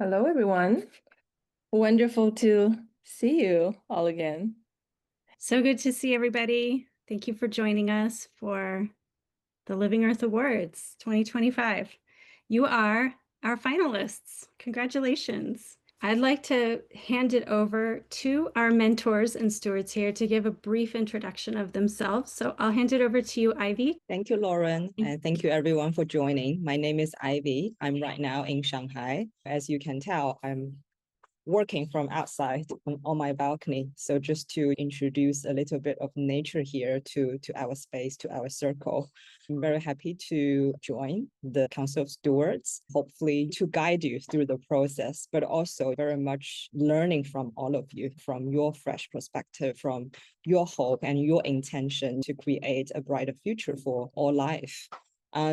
Hello, everyone. Wonderful to see you all again. So good to see everybody. Thank you for joining us for the Living Earth Awards 2025. You are our finalists. Congratulations. I'd like to hand it over to our mentors and stewards here to give a brief introduction of themselves. So I'll hand it over to you, Ivy. Thank you, Lauren, and thank you everyone for joining. My name is Ivy. I'm right now in Shanghai. As you can tell, I'm working from outside on my balcony. So just to introduce a little bit of nature here to our space, to our circle. I'm very happy to join the Council of Stewards, hopefully to guide you through the process, but also very much learning from all of you, from your fresh perspective, from your hope and your intention to create a brighter future for all life.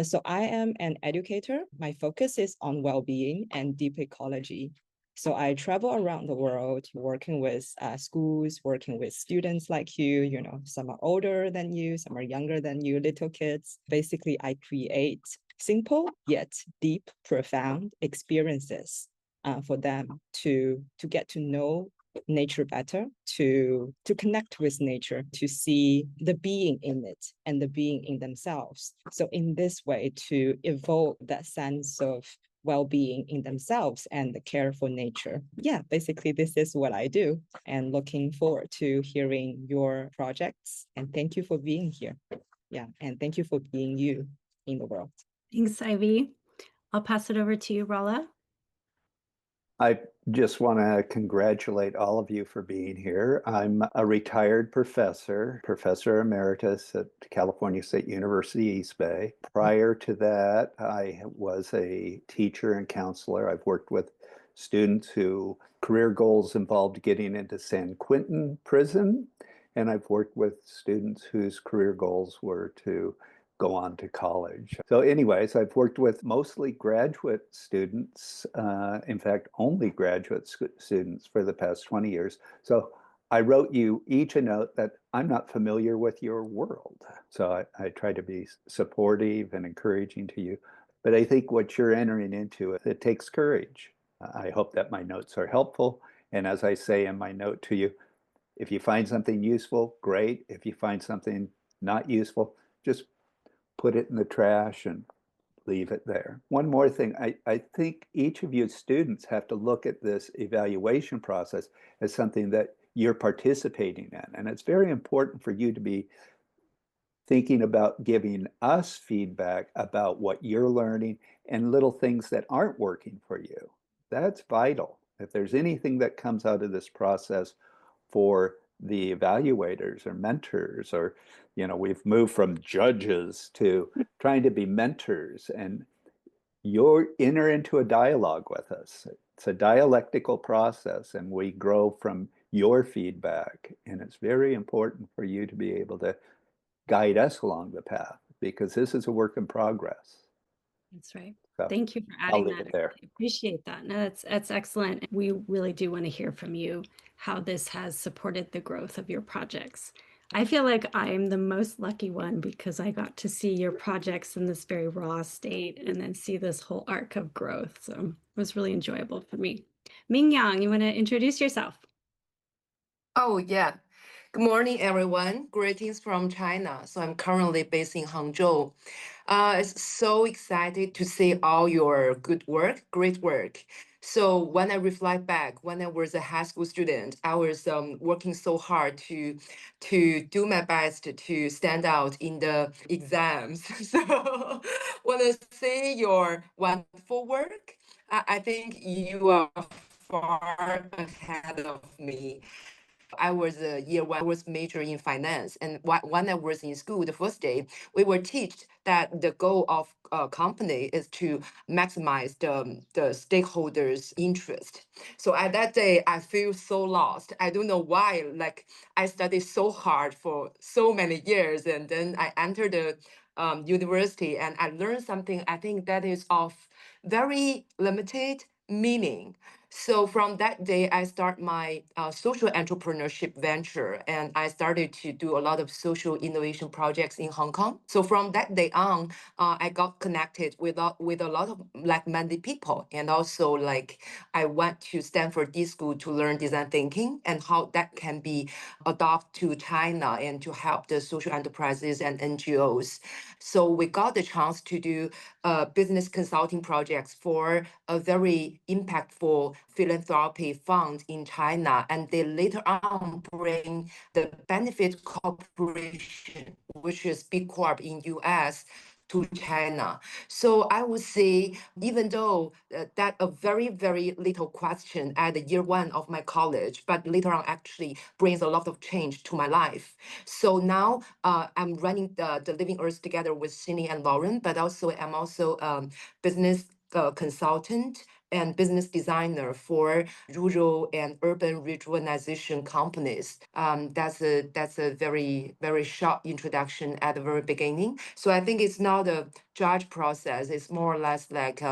So I am an educator. My focus is on well-being and deep ecology. So I travel around the world working with schools, working with students like you, some are older than you, some are younger than you, little kids. Basically, I create simple yet deep, profound experiences for them to get to know nature better, to connect with nature, to see the being in it and the being in themselves. So in this way, to evoke that sense of well-being in themselves and the care for nature. Yeah, basically this is what I do, and looking forward to hearing your projects. And thank you for being here. Yeah, and thank you for being you in the world. Thanks, Ivy. I'll pass it over to you, Rolla. I just want to congratulate all of you for being here. I'm a retired professor emeritus at California State University, East Bay. Prior to that, I was a teacher and counselor. I've worked with students whose career goals involved getting into San Quentin prison, and I've worked with students whose career goals were to go on to college. So anyways, I've worked with mostly graduate students, in fact, only graduate students for the past 20 years. So I wrote you each a note that I'm not familiar with your world. So I try to be supportive and encouraging to you. But I think what you're entering into, it takes courage. I hope that my notes are helpful. And as I say in my note to you, if you find something useful, great. If you find something not useful, just put it in the trash and leave it there. One more thing, I think each of you students have to look at this evaluation process as something that you're participating in. And it's very important for you to be thinking about giving us feedback about what you're learning and little things that aren't working for you. That's vital. If there's anything that comes out of this process for the evaluators or mentors, or we've moved from judges to trying to be mentors, and you enter into a dialogue with us. It's a dialectical process, and we grow from your feedback, and it's very important for you to be able to guide us along the path, because this is a work in progress. That's right. So thank you for I'll adding leave that. it there. I appreciate that. No, that's excellent. We really do want to hear from you how this has supported the growth of your projects. I feel like I'm the most lucky one because I got to see your projects in this very raw state and then see this whole arc of growth. So it was really enjoyable for me. Mingyang, you want to introduce yourself? Oh, yeah. Good morning, everyone. Greetings from China. So I'm currently based in Hangzhou. It's so excited to see all your good work, great work. So when I reflect back, when I was a high school student, I was working so hard to do my best to stand out in the exams. So when I see your wonderful work, I think you are far ahead of me. I was a year one, I was majoring in finance. And when I was in school, the first day, we were taught that the goal of a company is to maximize the stakeholders' interest. So at that day, I feel so lost. I don't know why. Like I studied so hard for so many years, and then I entered the university and I learned something I think that is of very limited meaning. So from that day, I start my social entrepreneurship venture, and I started to do a lot of social innovation projects in Hong Kong. So from that day on, I got connected with a lot of like-minded people, and also like I went to Stanford D School to learn design thinking and how that can be adopted to China and to help the social enterprises and NGOs. So we got the chance to do business consulting projects for a very impactful philanthropy fund in China. And they later on bring the Benefit Corporation, which is B Corp in US, to China. So I would say, even though that a very, very little question at the year one of my college, but later on actually brings a lot of change to my life. So now I'm running the Living Earth together with Cindy and Lauren, but also I'm also business consultant and business designer for rural and urban regionalization companies. That's a very short introduction at the very beginning. So I think it's not a judge process. It's more or less like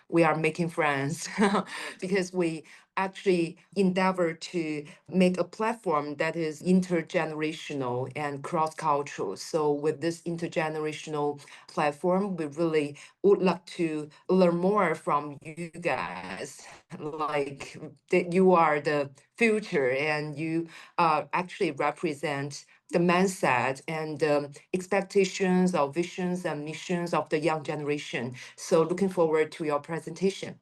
we are making friends because we actually endeavor to make a platform that is intergenerational and cross-cultural. So with this intergenerational platform, we really would like to learn more from you guys. Like that you are the future and you actually represent the mindset and expectations or visions and missions of the young generation. So looking forward to your presentation.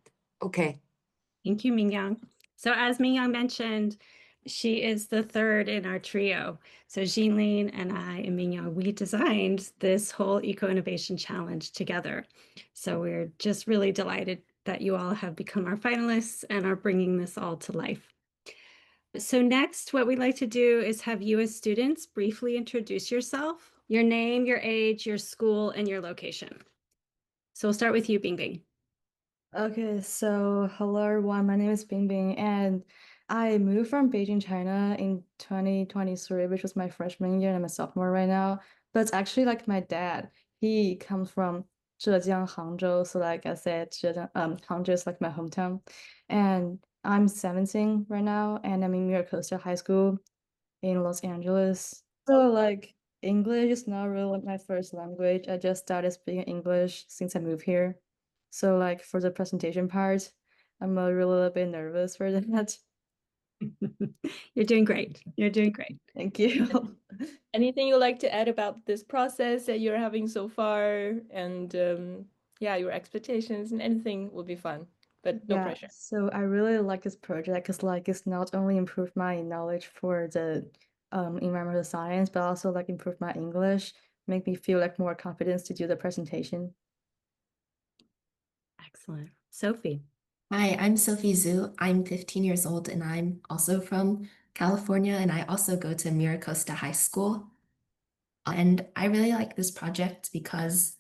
Okay. Thank you, Mingyang. So as Mingyang mentioned, she is the third in our trio. So Jinlin and I and Mingyang, we designed this whole Eco Innovation Challenge together. So we're just really delighted that you all have become our finalists and are bringing this all to life. So next, what we'd like to do is have you as students briefly introduce yourself, your name, your age, your school, and your location. So we'll start with you, BingBing. Okay, so hello everyone, my name is BingBing, and I moved from Beijing, China in 2023, which was my freshman year, and I'm a sophomore right now. But it's actually like my dad. He comes from Zhejiang, Hangzhou, so like I said, Hangzhou is like my hometown. And I'm 17 right now, and I'm in Miracosta High School in Los Angeles. So like English is not really my first language. I just started speaking English since I moved here. So like for the presentation part, I'm a little bit nervous for that. You're doing great. You're doing great. Thank you. Anything you'd like to add about this process that you're having so far, and yeah, your expectations, and anything will be fun, but no pressure. So I really like this project because like it's not only improved my knowledge for the environmental science, but also like improve my English, make me feel like more confidence to do the presentation. Excellent. Sophie. Hi, I'm Sophie Zhu. I'm 15 years old and I'm also from California, and I also go to Miracosta High School. And I really like this project because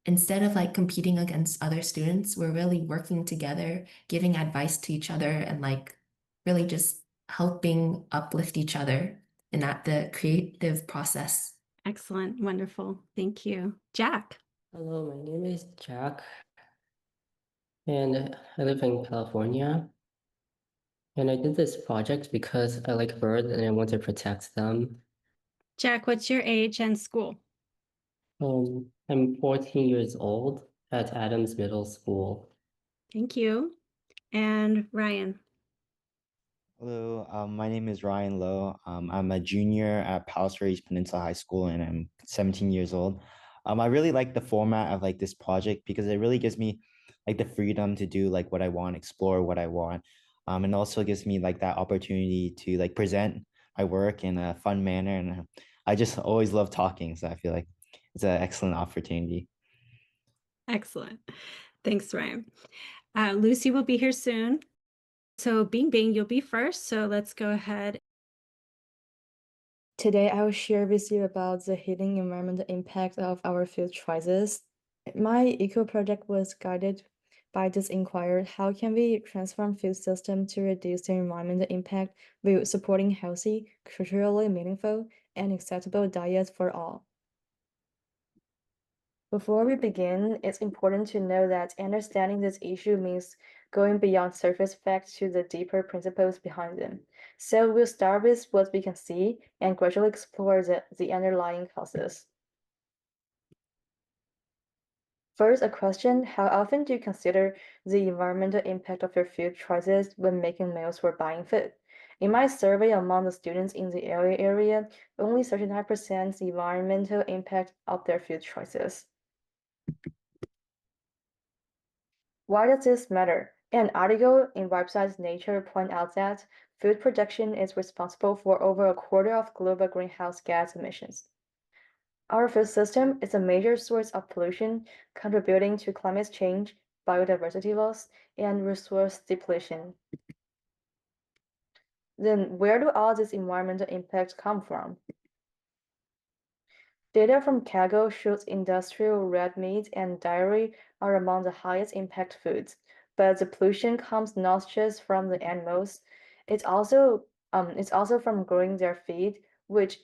instead of like competing against other students, we're really working together, giving advice to each other, and like really just helping uplift each other in the creative process. Excellent. Wonderful. Thank you. Jack. Hello, my name is Jack, and I live in California. And I did this project because I like birds and I want to protect them. Jack, what's your age and school? I'm 14 years old at Adams Middle School. Thank you. And Ryan. Hello, my name is Ryan Lowe. I'm a junior at Palos Verdes Peninsula High School, and I'm 17 years old. I really like the format of like this project because it really gives me like the freedom to do like what I want, explore what I want, and also gives me like that opportunity to like present my work in a fun manner. And I just always love talking, so I feel like it's an excellent opportunity. Excellent. Thanks, Ryan. Lucy will be here soon. So BingBing, you'll be first. So let's go ahead. Today, I will share with you about the hidden environmental impact of our field choices. My eco project was guided by this inquiry: how can we transform food system to reduce the environmental impact while supporting healthy, culturally meaningful, and acceptable diets for all? Before we begin, it's important to know that understanding this issue means going beyond surface facts to the deeper principles behind them. So we'll start with what we can see and gradually explore the underlying causes. First, a question: how often do you consider the environmental impact of your food choices when making meals or buying food? In my survey among the students in the LA area, only 39% the environmental impact of their food choices. Why does this matter? An article in website Nature points out that food production is responsible for over a quarter of global greenhouse gas emissions. Our food system is a major source of pollution, contributing to climate change, biodiversity loss, and resource depletion. Then, where do all these environmental impacts come from? Data from Kaggle shows industrial red meat and dairy are among the highest impact foods, but the pollution comes not just from the animals, it's also from growing their feed, which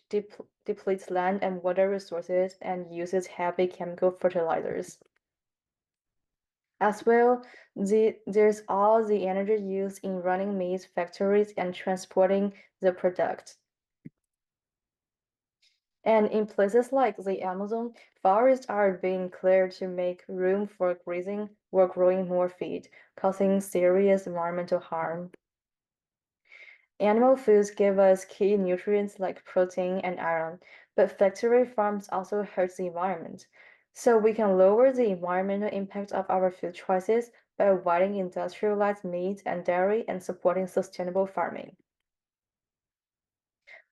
depletes land and water resources and uses heavy chemical fertilizers. As well, there's all the energy used in running meat factories and transporting the product. And in places like the Amazon, forests are being cleared to make room for grazing or growing more feed, causing serious environmental harm. Animal foods give us key nutrients like protein and iron, but factory farms also hurt the environment. So we can lower the environmental impact of our food choices by avoiding industrialized meat and dairy and supporting sustainable farming.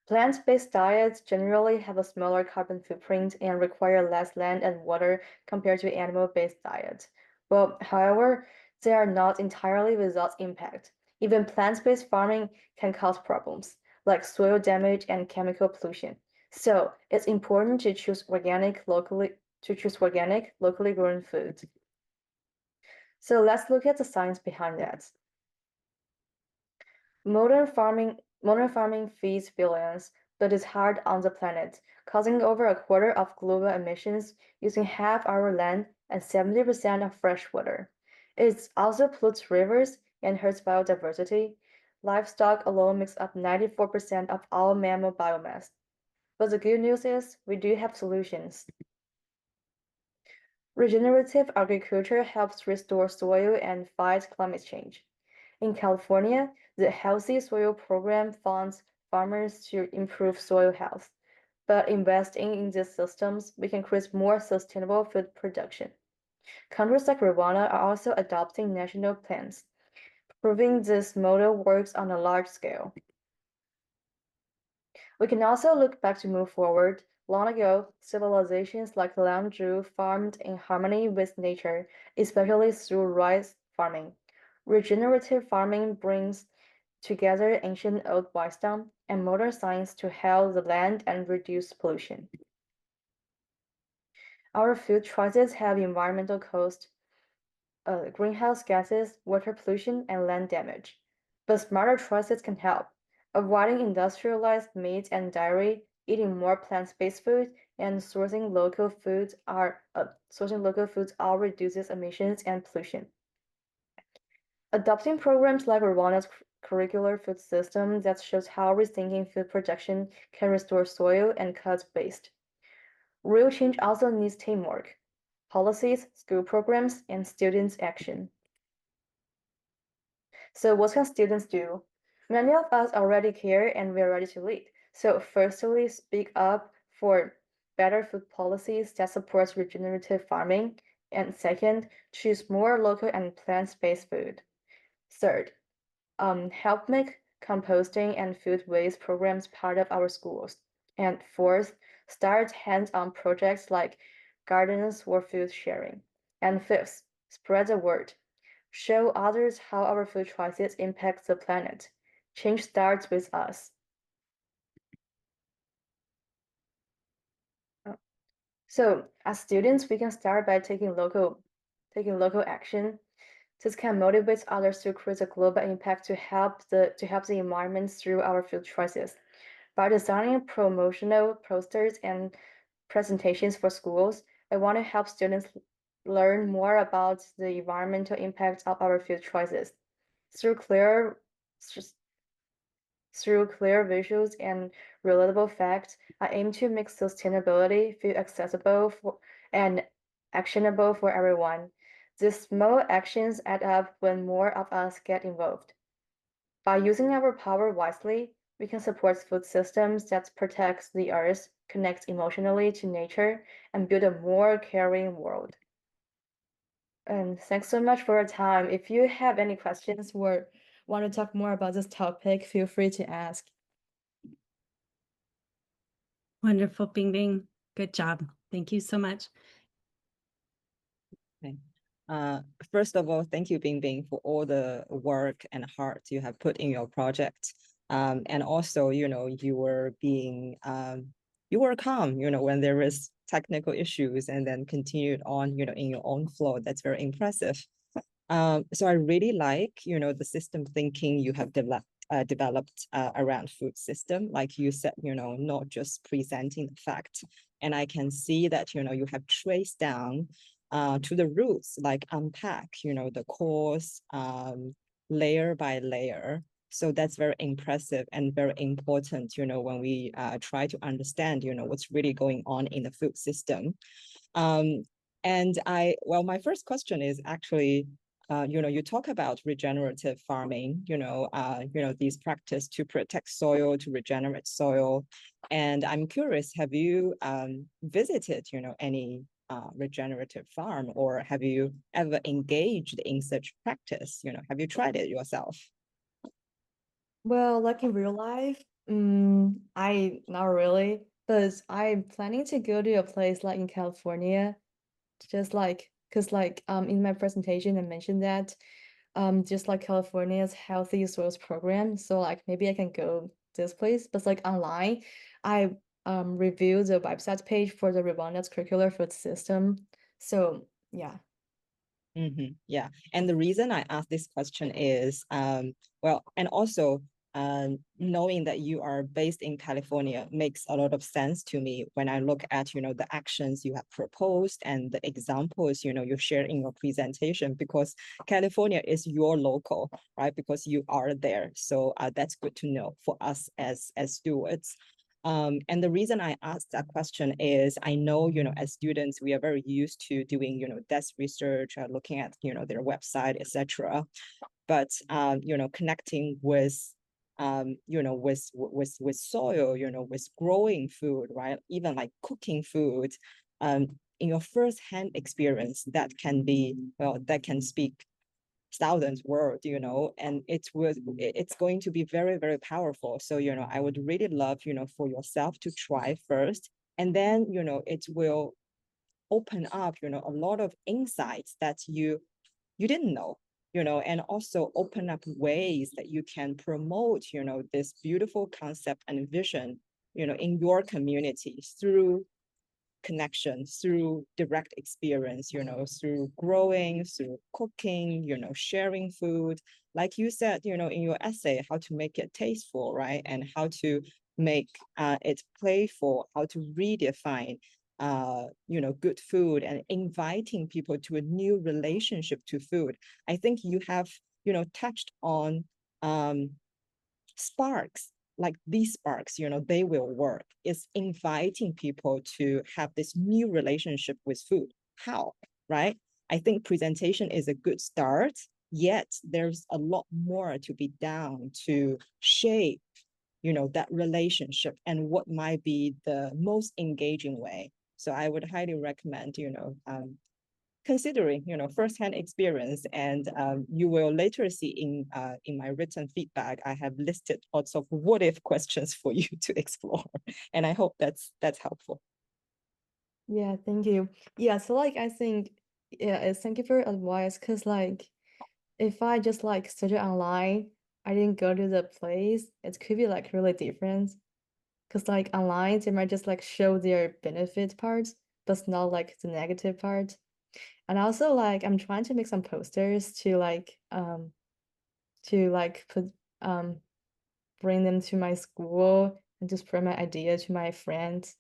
Plant-based diets generally have a smaller carbon footprint and require less land and water compared to animal-based diets. Well, however, they are not entirely without impact. Even plant-based farming can cause problems, like soil damage and chemical pollution. So it's important to choose organic, locally grown foods. So let's look at the science behind that. Modern farming feeds billions, but is hard on the planet, causing over a quarter of global emissions, using half our land and 70% of fresh water. It also pollutes rivers and hurts biodiversity. Livestock alone makes up 94% of all mammal biomass. But the good news is we do have solutions. Regenerative agriculture helps restore soil and fight climate change. In California, the Healthy Soil Program funds farmers to improve soil health. But investing in these systems, we can create more sustainable food production. Countries like Rwanda are also adopting national plans, proving this model works on a large scale. We can also look back to move forward. Long ago, civilizations like Lamzhou farmed in harmony with nature, especially through rice farming. Regenerative farming brings together ancient old wisdom and modern science to heal the land and reduce pollution. Our food choices have environmental costs, greenhouse gases, water pollution, and land damage. But smarter choices can help. Avoiding industrialized meat and dairy, eating more plant-based food, and sourcing local foods all reduces emissions and pollution. Adopting programs like Rwanda's curricular food system that shows how rethinking food production can restore soil and cut waste. Real change also needs teamwork, policies, school programs, and students' action. So what can students do? Many of us already care and we're ready to lead. So firstly, speak up for better food policies that support regenerative farming. And second, choose more local and plant-based food. Third, help make composting and food waste programs part of our schools. And fourth, start hands-on projects like gardens or food sharing. And fifth, spread the word. Show others how our food choices impact the planet. Change starts with us. So as students, we can start by taking local action. This can motivate others to create a global impact to help the environment through our food choices. By designing promotional posters and presentations for schools, I want to help students learn more about the environmental impact of our food choices. Through clear, through clear visuals and relatable facts, I aim to make sustainability feel accessible and actionable for everyone. These small actions add up when more of us get involved. By using our power wisely, we can support food systems that protect the earth, connect emotionally to nature, and build a more caring world. And thanks so much for your time. If you have any questions or want to talk more about this topic, feel free to ask. Wonderful, BingBing. Good job. Thank you so much. Okay. First of all, thank you, BingBing, for all the work and heart you have put in your project. And also, you were you were calm, when there was technical issues, and then continued on, in your own flow. That's very impressive. So I really like, the system thinking you have developed around food system. Like you said, not just presenting the fact. And I can see that, you have traced down to the roots, like unpack, the cause layer by layer. So that's very impressive and very important, when we try to understand, what's really going on in the food system. And my first question is actually, you talk about regenerative farming, these practice to protect soil, to regenerate soil. And I'm curious, have you visited, any regenerative farm, or have you ever engaged in such practice? Have you tried it yourself? Well, like in real life, I not really, but I'm planning to go to a place like in California, just like because like in my presentation I mentioned that just like California's Healthy Soils program, so like maybe I can go this place, but like online, I reviewed the website page for the Rwanda's curricular food system, so yeah. Yeah, and the reason I ask this question is, well, and also knowing that you are based in California makes a lot of sense to me when I look at, the actions you have proposed and the examples, you share in your presentation, because California is your local, right? Because you are there. So that's good to know for us as stewards. And the reason I asked that question is I know, as students, we are very used to doing, desk research, looking at, their website, etc. But, connecting with, with soil, with growing food, right? Even like cooking food, in your first-hand experience, that can be, that can speak thousands words, and it's going to be very, very powerful. So, I would really love, for yourself to try first, and then, it will open up, a lot of insights that you didn't know, and also open up ways that you can promote, this beautiful concept and vision, in your community through connection, through direct experience, through growing, through cooking, sharing food. Like you said, in your essay, how to make it tasteful, right? And how to make it playful, how to redefine good food, and inviting people to a new relationship to food. I think you have, touched on sparks, like these sparks, they will work. It's inviting people to have this new relationship with food. How, right? I think presentation is a good start, yet there's a lot more to be done to shape, that relationship and what might be the most engaging way. So I would highly recommend, considering, firsthand experience, and you will later see in my written feedback, I have listed lots of what if questions for you to explore, and I hope that's helpful. Yeah, thank you. Yeah, so like I think, yeah, thank you for your advice, because like if I just like study online, I didn't go to the place, it could be like really different. Because like online, they might just like show their benefit parts, but not like the negative part. And also like I'm trying to make some posters to put bring them to my school and to spread my idea to my friends.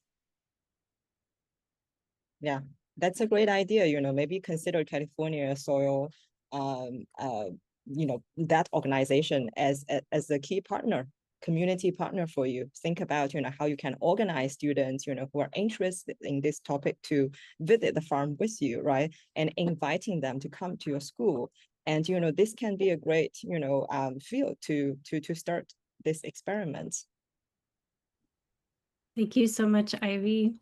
Yeah, that's a great idea. Maybe consider California soil, that organization as a key partner, community partner for you. Think about, how you can organize students, who are interested in this topic to visit the farm with you, right? And inviting them to come to your school. And, this can be a great, field to start this experiment. Thank you so much, Ivy.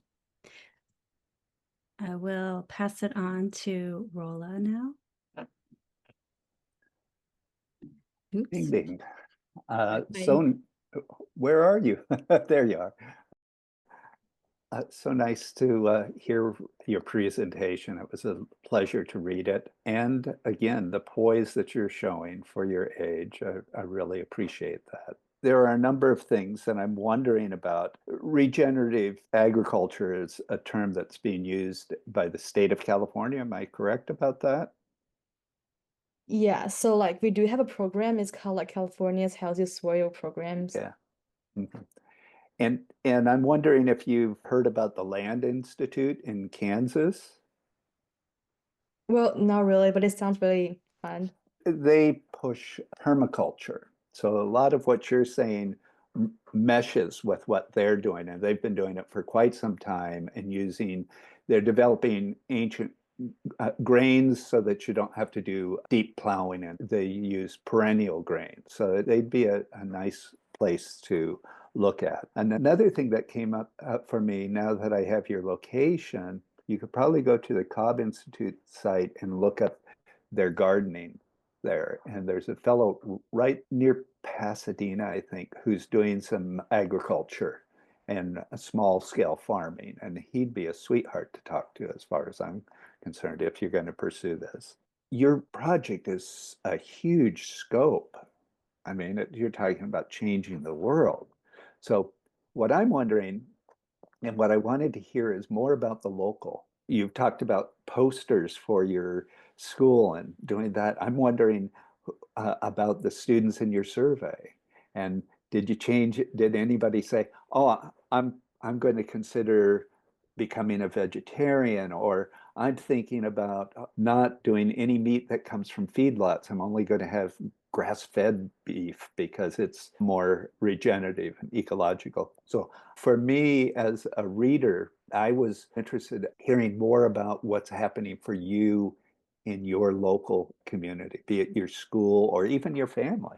I will pass it on to Rolla now. Oops. BingBing. So where are you? There you are. So nice to hear your presentation. It was a pleasure to read it. And again, the poise that you're showing for your age, I really appreciate that. There are a number of things that I'm wondering about. Regenerative agriculture is a term that's being used by the state of California. Am I correct about that? Yeah, so like we do have a program, it's called like California's Healthy Soil Programs. Yeah. Mhm. And I'm wondering if you've heard about the Land Institute in Kansas. Well, not really, but it sounds really fun. They push permaculture. So a lot of what you're saying meshes with what they're doing, and they've been doing it for quite some time and they're developing ancient grains so that you don't have to do deep plowing, and they use perennial grains. So they'd be a nice place to look at. And another thing that came up for me now that I have your location, you could probably go to the Cobb Institute site and look up their gardening there. And there's a fellow right near Pasadena, I think, who's doing some agriculture and a small scale farming. And he'd be a sweetheart to talk to as far as I'm concerned if you're going to pursue this. Your project is a huge scope. I mean, you're talking about changing the world. So what I'm wondering, and what I wanted to hear, is more about the local. You've talked about posters for your school and doing that. I'm wondering about the students in your survey. And did you change it? Did anybody say, oh, I'm going to consider becoming a vegetarian, or I'm thinking about not doing any meat that comes from feedlots. I'm only going to have grass-fed beef because it's more regenerative and ecological. So for me as a reader, I was interested in hearing more about what's happening for you in your local community, be it your school or even your family.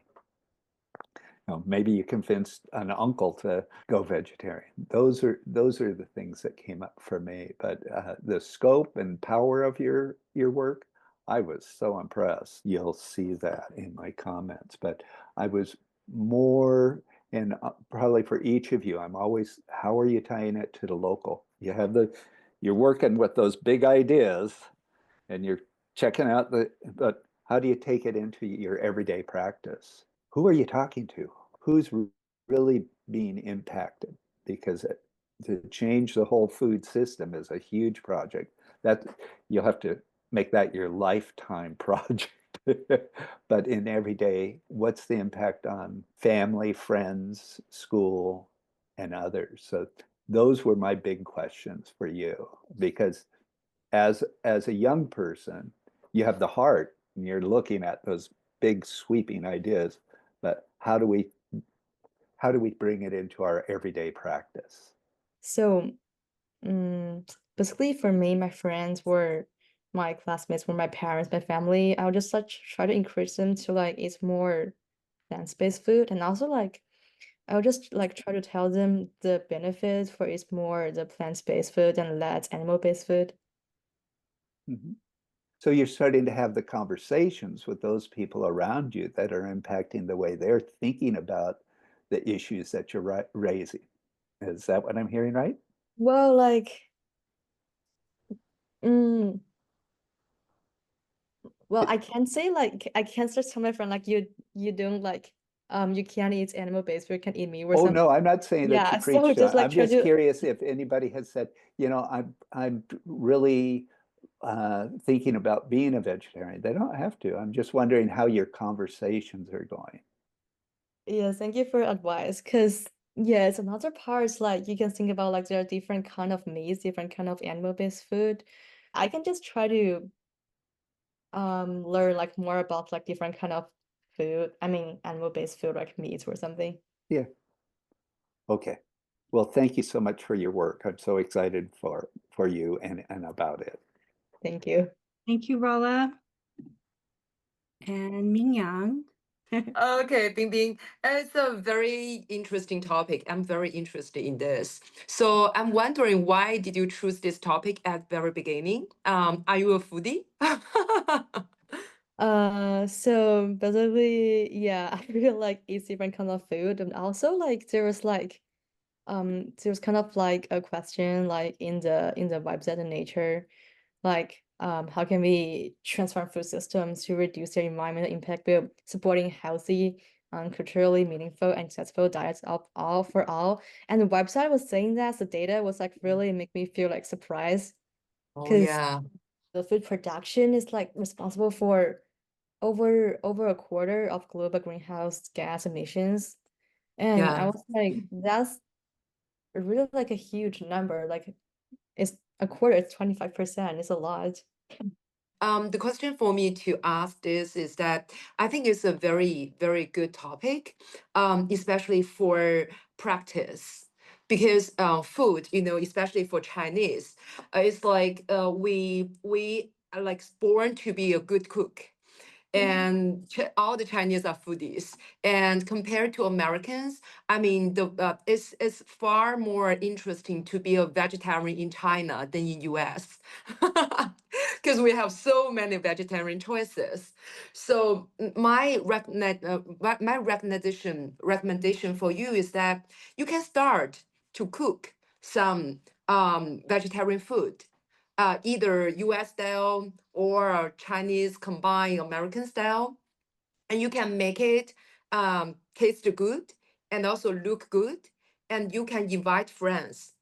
Maybe you convinced an uncle to go vegetarian. Those are the things that came up for me. But the scope and power of your work, I was so impressed. You'll see that in my comments. But I was more, and probably for each of you, I'm always, how are you tying it to the local? You're working with those big ideas, and you're checking out but how do you take it into your everyday practice? Who are you talking to? Who's really being impacted? Because to change the whole food system is a huge project. That you'll have to make that your lifetime project. But in everyday, what's the impact on family, friends, school, and others? So those were my big questions for you, because as a young person, you have the heart and you're looking at those big sweeping ideas, but how do we bring it into our everyday practice? So basically for me, my friends were my classmates, were my parents, my family. I would just like try to encourage them to like eat more plant-based food, and also like I would just like try to tell them the benefits for eat more the plant-based food and less animal-based food. Mm-hmm. So you're starting to have the conversations with those people around you that are impacting the way they're thinking about the issues that you're raising. Is that what I'm hearing right? Well, like, well, I can't say like I can't just tell my friend like you don't like you can't eat animal-based food, you can eat meat or Oh something. no, I'm not saying that Yeah, you so preach just that. like I'm try just to curious if anybody has said, I'm really thinking about being a vegetarian. They don't have to. I'm just wondering how your conversations are going. yeah, thank you for advice. Because yes, another part is like you can think about like there are different kind of meats, different kind of animal-based food. I can just try to learn like more about like different kind of food. I mean, animal-based food like meats or something. Yeah. Okay. Well, thank you so much for your work. I'm so excited for you and about it. Thank you. Thank you, Rolla. And Mingyang. Okay, BingBing, it's a very interesting topic. I'm very interested in this. So I'm wondering, why did you choose this topic at very beginning? Are you a foodie? So basically, yeah, I really like eat different kind of food, and also like there was kind of like a question like in the website in nature, like how can we transform food systems to reduce their environmental impact by supporting healthy, culturally meaningful and accessible diets of all for all. And the website was saying that the data was like really make me feel like surprised Oh, because yeah. the food production is like responsible for over a quarter of global greenhouse gas emissions. And I Yeah. was like, that's really like a huge number. Like it's a quarter, it's 25%. It's a lot. The question for me to ask this is that I think it's a very, very good topic, especially for practice. Because food, especially for Chinese, it's like we are like born to be a good cook, and all the Chinese are foodies. And compared to Americans, I mean, it's far more interesting to be a vegetarian in China than in US, because we have so many vegetarian choices. So my recommendation for you is that you can start to cook some vegetarian food, either US style or Chinese combined American style. And you can make it taste good and also look good. And you can invite friends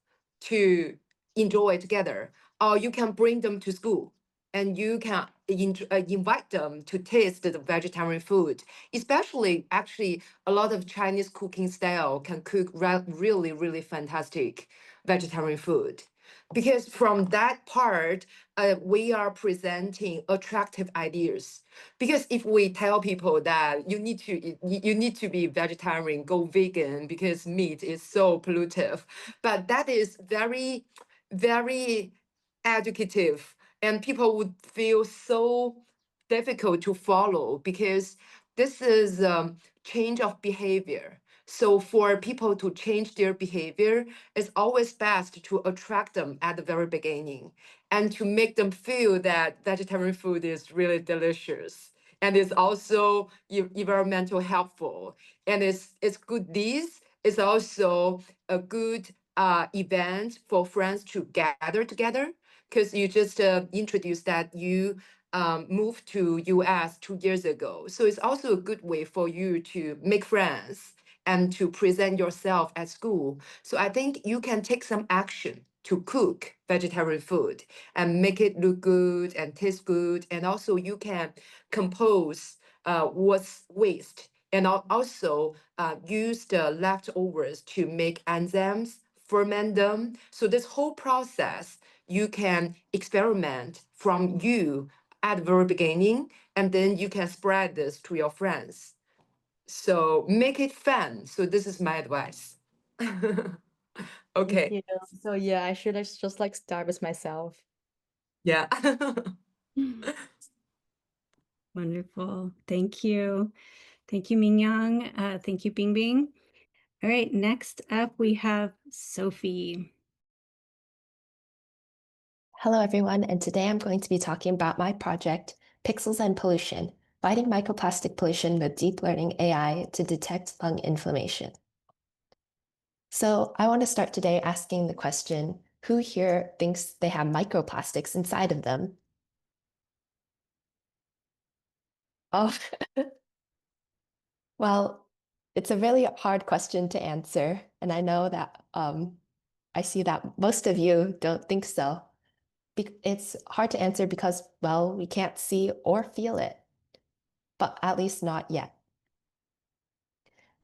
to enjoy together, or you can bring them to school and you can invite them to taste the vegetarian food. Especially, actually, a lot of Chinese cooking style can cook really, really fantastic vegetarian food. Because from that part, we are presenting attractive ideas. Because if we tell people that you need to be vegetarian, go vegan because meat is so pollutive, but that is very, very educative, and people would feel so difficult to follow because this is change of behavior. So for people to change their behavior, it's always best to attract them at the very beginning and to make them feel that vegetarian food is really delicious and is also environmental helpful, and it's good deeds. It's also a good event for friends to gather together, because you just introduced that you moved to US 2 years ago. So it's also a good way for you to make friends and to present yourself at school. So I think you can take some action to cook vegetarian food and make it look good and taste good. And also you can compose what's waste, and also use the leftovers to make enzymes, ferment them. So this whole process, you can experiment from you at the very beginning, and then you can spread this to your friends. So make it fun. So this is my advice. Thank Okay. you. So yeah, I should just like start with myself. Yeah. Wonderful. Thank you. Thank you, Mingyang. Thank you, BingBing. All right, next up we have Sophie. Hello, everyone, and today I'm going to be talking about my project, Pixels and Pollution, fighting microplastic pollution with deep learning AI to detect lung inflammation. So I want to start today asking the question, who here thinks they have microplastics inside of them? Oh, well, it's a really hard question to answer, and I know that I see that most of you don't think so. It's hard to answer because, well, we can't see or feel it, but at least not yet.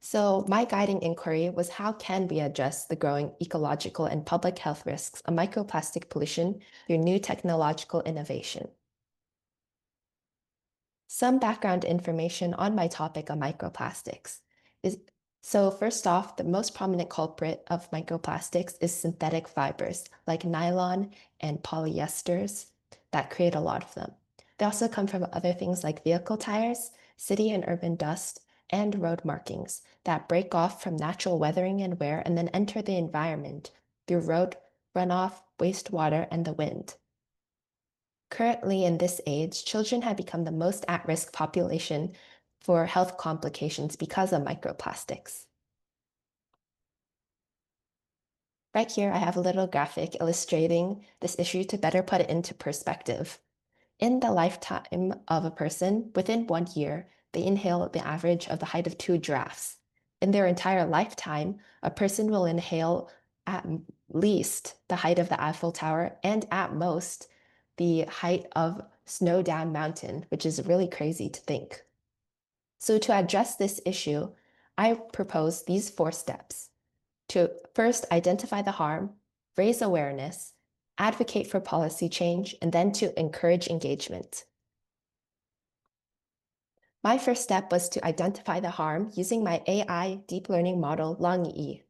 So my guiding inquiry was, how can we address the growing ecological and public health risks of microplastic pollution through new technological innovation? Some background information on my topic of microplastics is, so first off, the most prominent culprit of microplastics is synthetic fibers like nylon and polyesters that create a lot of them. They also come from other things like vehicle tires, city and urban dust, and road markings that break off from natural weathering and wear and then enter the environment through road runoff, wastewater, and the wind. Currently, in this age, children have become the most at-risk population for health complications because of microplastics. Right here, I have a little graphic illustrating this issue to better put it into perspective. In the lifetime of a person, within 1 year, they inhale the average of the height of 2 giraffes. In their entire lifetime, a person will inhale at least the height of the Eiffel Tower and at most the height of Snowdown Mountain, which is really crazy to think. So to address this issue, I propose these 4 steps. To first identify the harm, raise awareness, advocate for policy change, and then to encourage engagement. My first step was to identify the harm using my AI deep learning model, Longyi.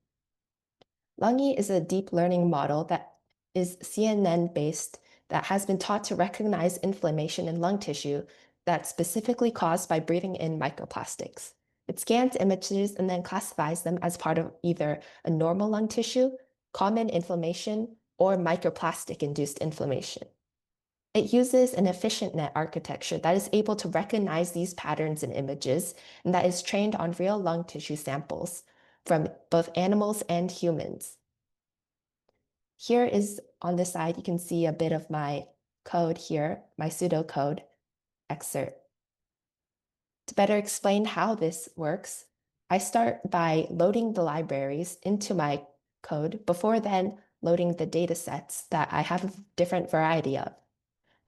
Longyi is a deep learning model that is CNN-based that has been taught to recognize inflammation in lung tissue that's specifically caused by breathing in microplastics. It scans images and then classifies them as part of either a normal lung tissue, common inflammation, or microplastic-induced inflammation. It uses an efficient net architecture that is able to recognize these patterns in images and that is trained on real lung tissue samples from both animals and humans. Here is on this side, you can see a bit of my code here, my pseudocode excerpt. To better explain how this works, I start by loading the libraries into my code before then loading the data sets that I have a different variety of.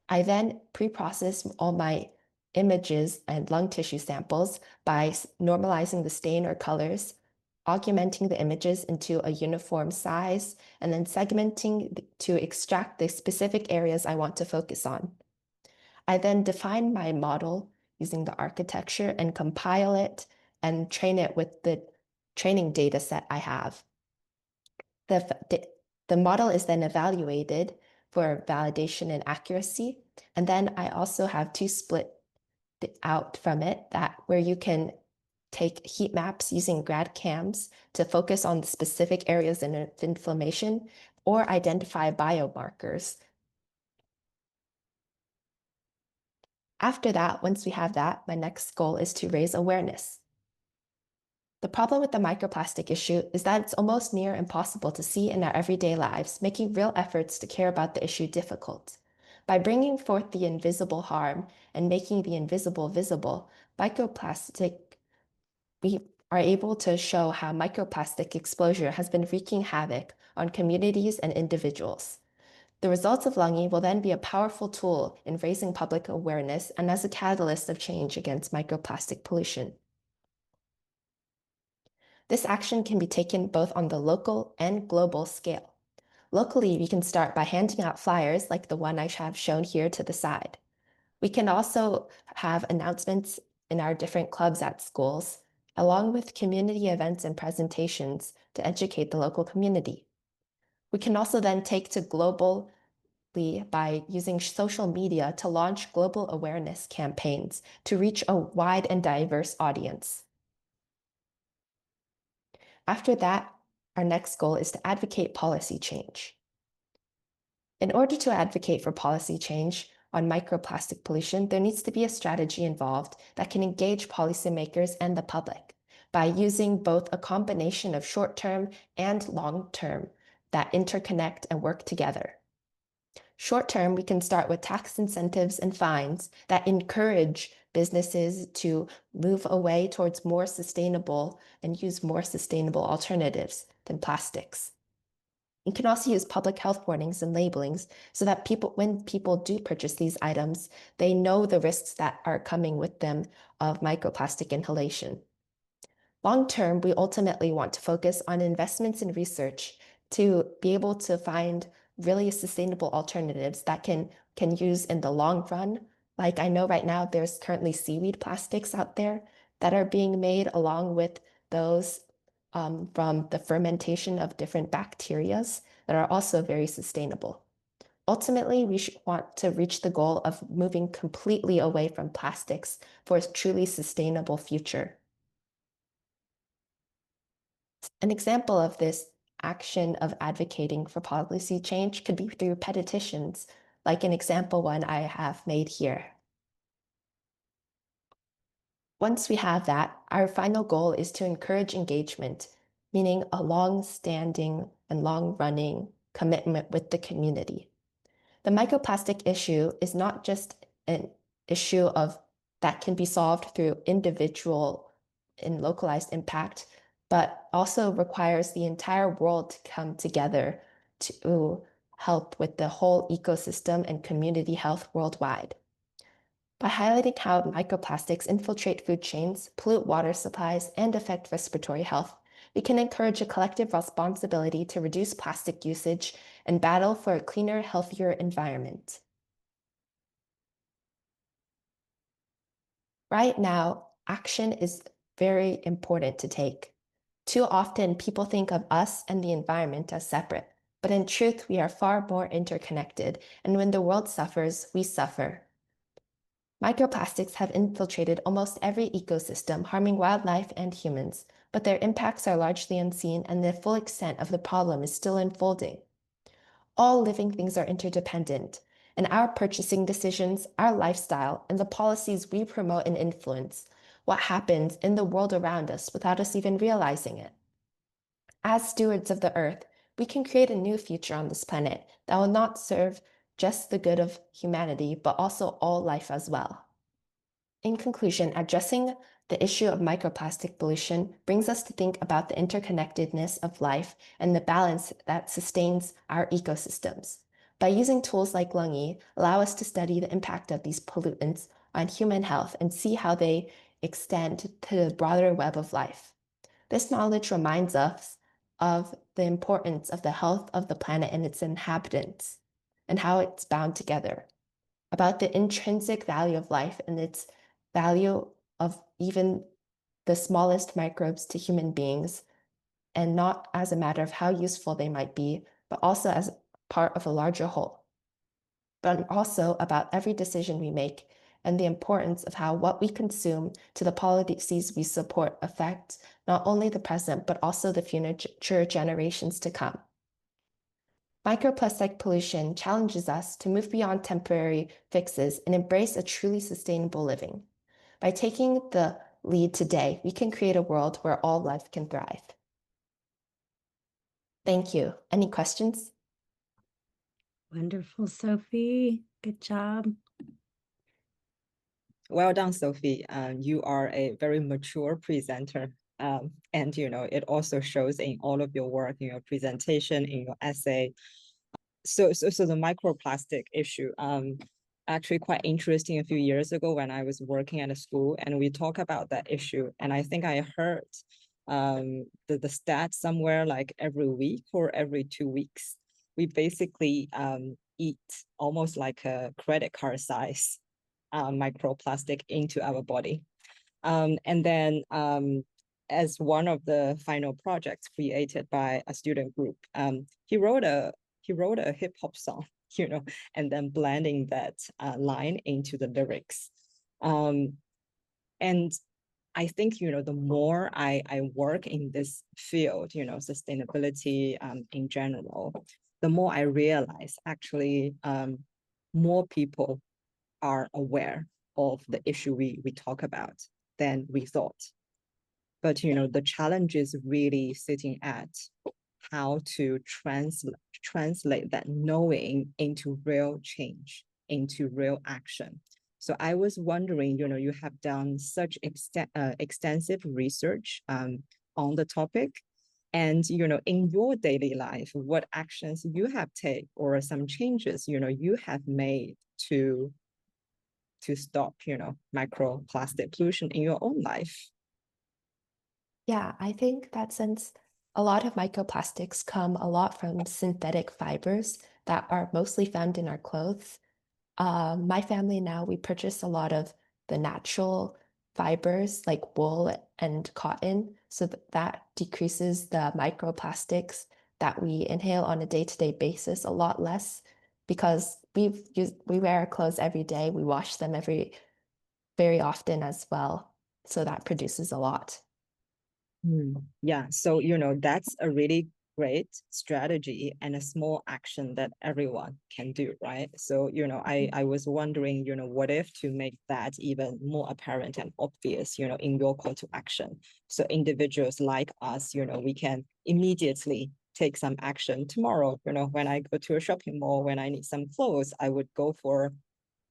I then pre-process all my images and lung tissue samples by normalizing the stain or colors, augmenting the images into a uniform size, and then segmenting to extract the specific areas I want to focus on. I then define my model using the architecture and compile it and train it with the training data set I have. The model is then evaluated for validation and accuracy. And then I also have 2 split out from it where you can take heat maps using grad cams to focus on the specific areas of inflammation or identify biomarkers. After that, once we have that, my next goal is to raise awareness. The problem with the microplastic issue is that it's almost near impossible to see in our everyday lives, making real efforts to care about the issue difficult. By bringing forth the invisible harm and making the invisible visible, we are able to show how microplastic exposure has been wreaking havoc on communities and individuals. The results of Longyi will then be a powerful tool in raising public awareness and as a catalyst of change against microplastic pollution. This action can be taken both on the local and global scale. Locally, we can start by handing out flyers like the one I have shown here to the side. We can also have announcements in our different clubs at schools, along with community events and presentations to educate the local community. We can also then take to globally by using social media to launch global awareness campaigns to reach a wide and diverse audience. After that, our next goal is to advocate policy change. In order to advocate for policy change on microplastic pollution, there needs to be a strategy involved that can engage policymakers and the public by using both a combination of short-term and long-term that interconnect and work together. Short-term, we can start with tax incentives and fines that encourage businesses to move away towards more sustainable and use more sustainable alternatives than plastics. You can also use public health warnings and labelings so that when people do purchase these items, they know the risks that are coming with them of microplastic inhalation. Long term, we ultimately want to focus on investments in research to be able to find really sustainable alternatives that can use in the long run. Like I know right now there's currently seaweed plastics out there that are being made along with those from the fermentation of different bacterias that are also very sustainable. Ultimately, we want to reach the goal of moving completely away from plastics for a truly sustainable future. An example of this action of advocating for policy change could be through petitions, like an example one I have made here. Once we have that, our final goal is to encourage engagement, meaning a long-standing and long-running commitment with the community. The microplastic issue is not just an issue that can be solved through individual and localized impact, but also requires the entire world to come together to help with the whole ecosystem and community health worldwide. By highlighting how microplastics infiltrate food chains, pollute water supplies, and affect respiratory health, we can encourage a collective responsibility to reduce plastic usage and battle for a cleaner, healthier environment. Right now, action is very important to take. Too often, people think of us and the environment as separate, but in truth, we are far more interconnected, and when the world suffers, we suffer. Microplastics have infiltrated almost every ecosystem, harming wildlife and humans, but their impacts are largely unseen and the full extent of the problem is still unfolding. All living things are interdependent, and our purchasing decisions, our lifestyle, and the policies we promote and influence what happens in the world around us without us even realizing it. As stewards of the earth, we can create a new future on this planet that will not serve just the good of humanity, but also all life as well. In conclusion, addressing the issue of microplastic pollution brings us to think about the interconnectedness of life and the balance that sustains our ecosystems. By using tools like LungE, allow us to study the impact of these pollutants on human health and see how they extend to the broader web of life. This knowledge reminds us of the importance of the health of the planet and its inhabitants, and how it's bound together, about the intrinsic value of life and its value of even the smallest microbes to human beings, and not as a matter of how useful they might be, but also as part of a larger whole. But also about every decision we make and the importance of how what we consume to the policies we support affect not only the present, but also the future generations to come. Microplastic pollution challenges us to move beyond temporary fixes and embrace a truly sustainable living. By taking the lead today, we can create a world where all life can thrive. Thank you. Any questions? Wonderful, Sophie. Good job. Well done, Sophie. You are a very mature presenter. And it also shows in all of your work, in your presentation, in your essay. So the microplastic issue, actually quite interesting a few years ago when I was working at a school and we talk about that issue. And I think I heard the stat somewhere like every week or every 2 weeks, we basically eat almost like a credit card size microplastic into our body. And then as one of the final projects created by a student group, he wrote a hip hop song, and then blending that line into the lyrics. And I think, the more I work in this field, sustainability in general, the more I realize actually more people are aware of the issue we talk about than we thought. But, the challenge is really sitting at how to translate that knowing into real change, into real action. So I was wondering, you have done such extensive research on the topic, and in your daily life, what actions you have taken or some changes you have made to stop microplastic pollution in your own life. Yeah, I think that since a lot of microplastics come a lot from synthetic fibers that are mostly found in our clothes, my family now, we purchase a lot of the natural fibers like wool and cotton, so that decreases the microplastics that we inhale on a day-to-day basis a lot less because we wear our clothes every day, we wash them very often as well. So that produces a lot. Yeah, so that's a really great strategy and a small action that everyone can do, right? So I was wondering, what if to make that even more apparent and obvious, in your call to action, so individuals like us, we can immediately take some action tomorrow. When I go to a shopping mall, when I need some clothes, I would go for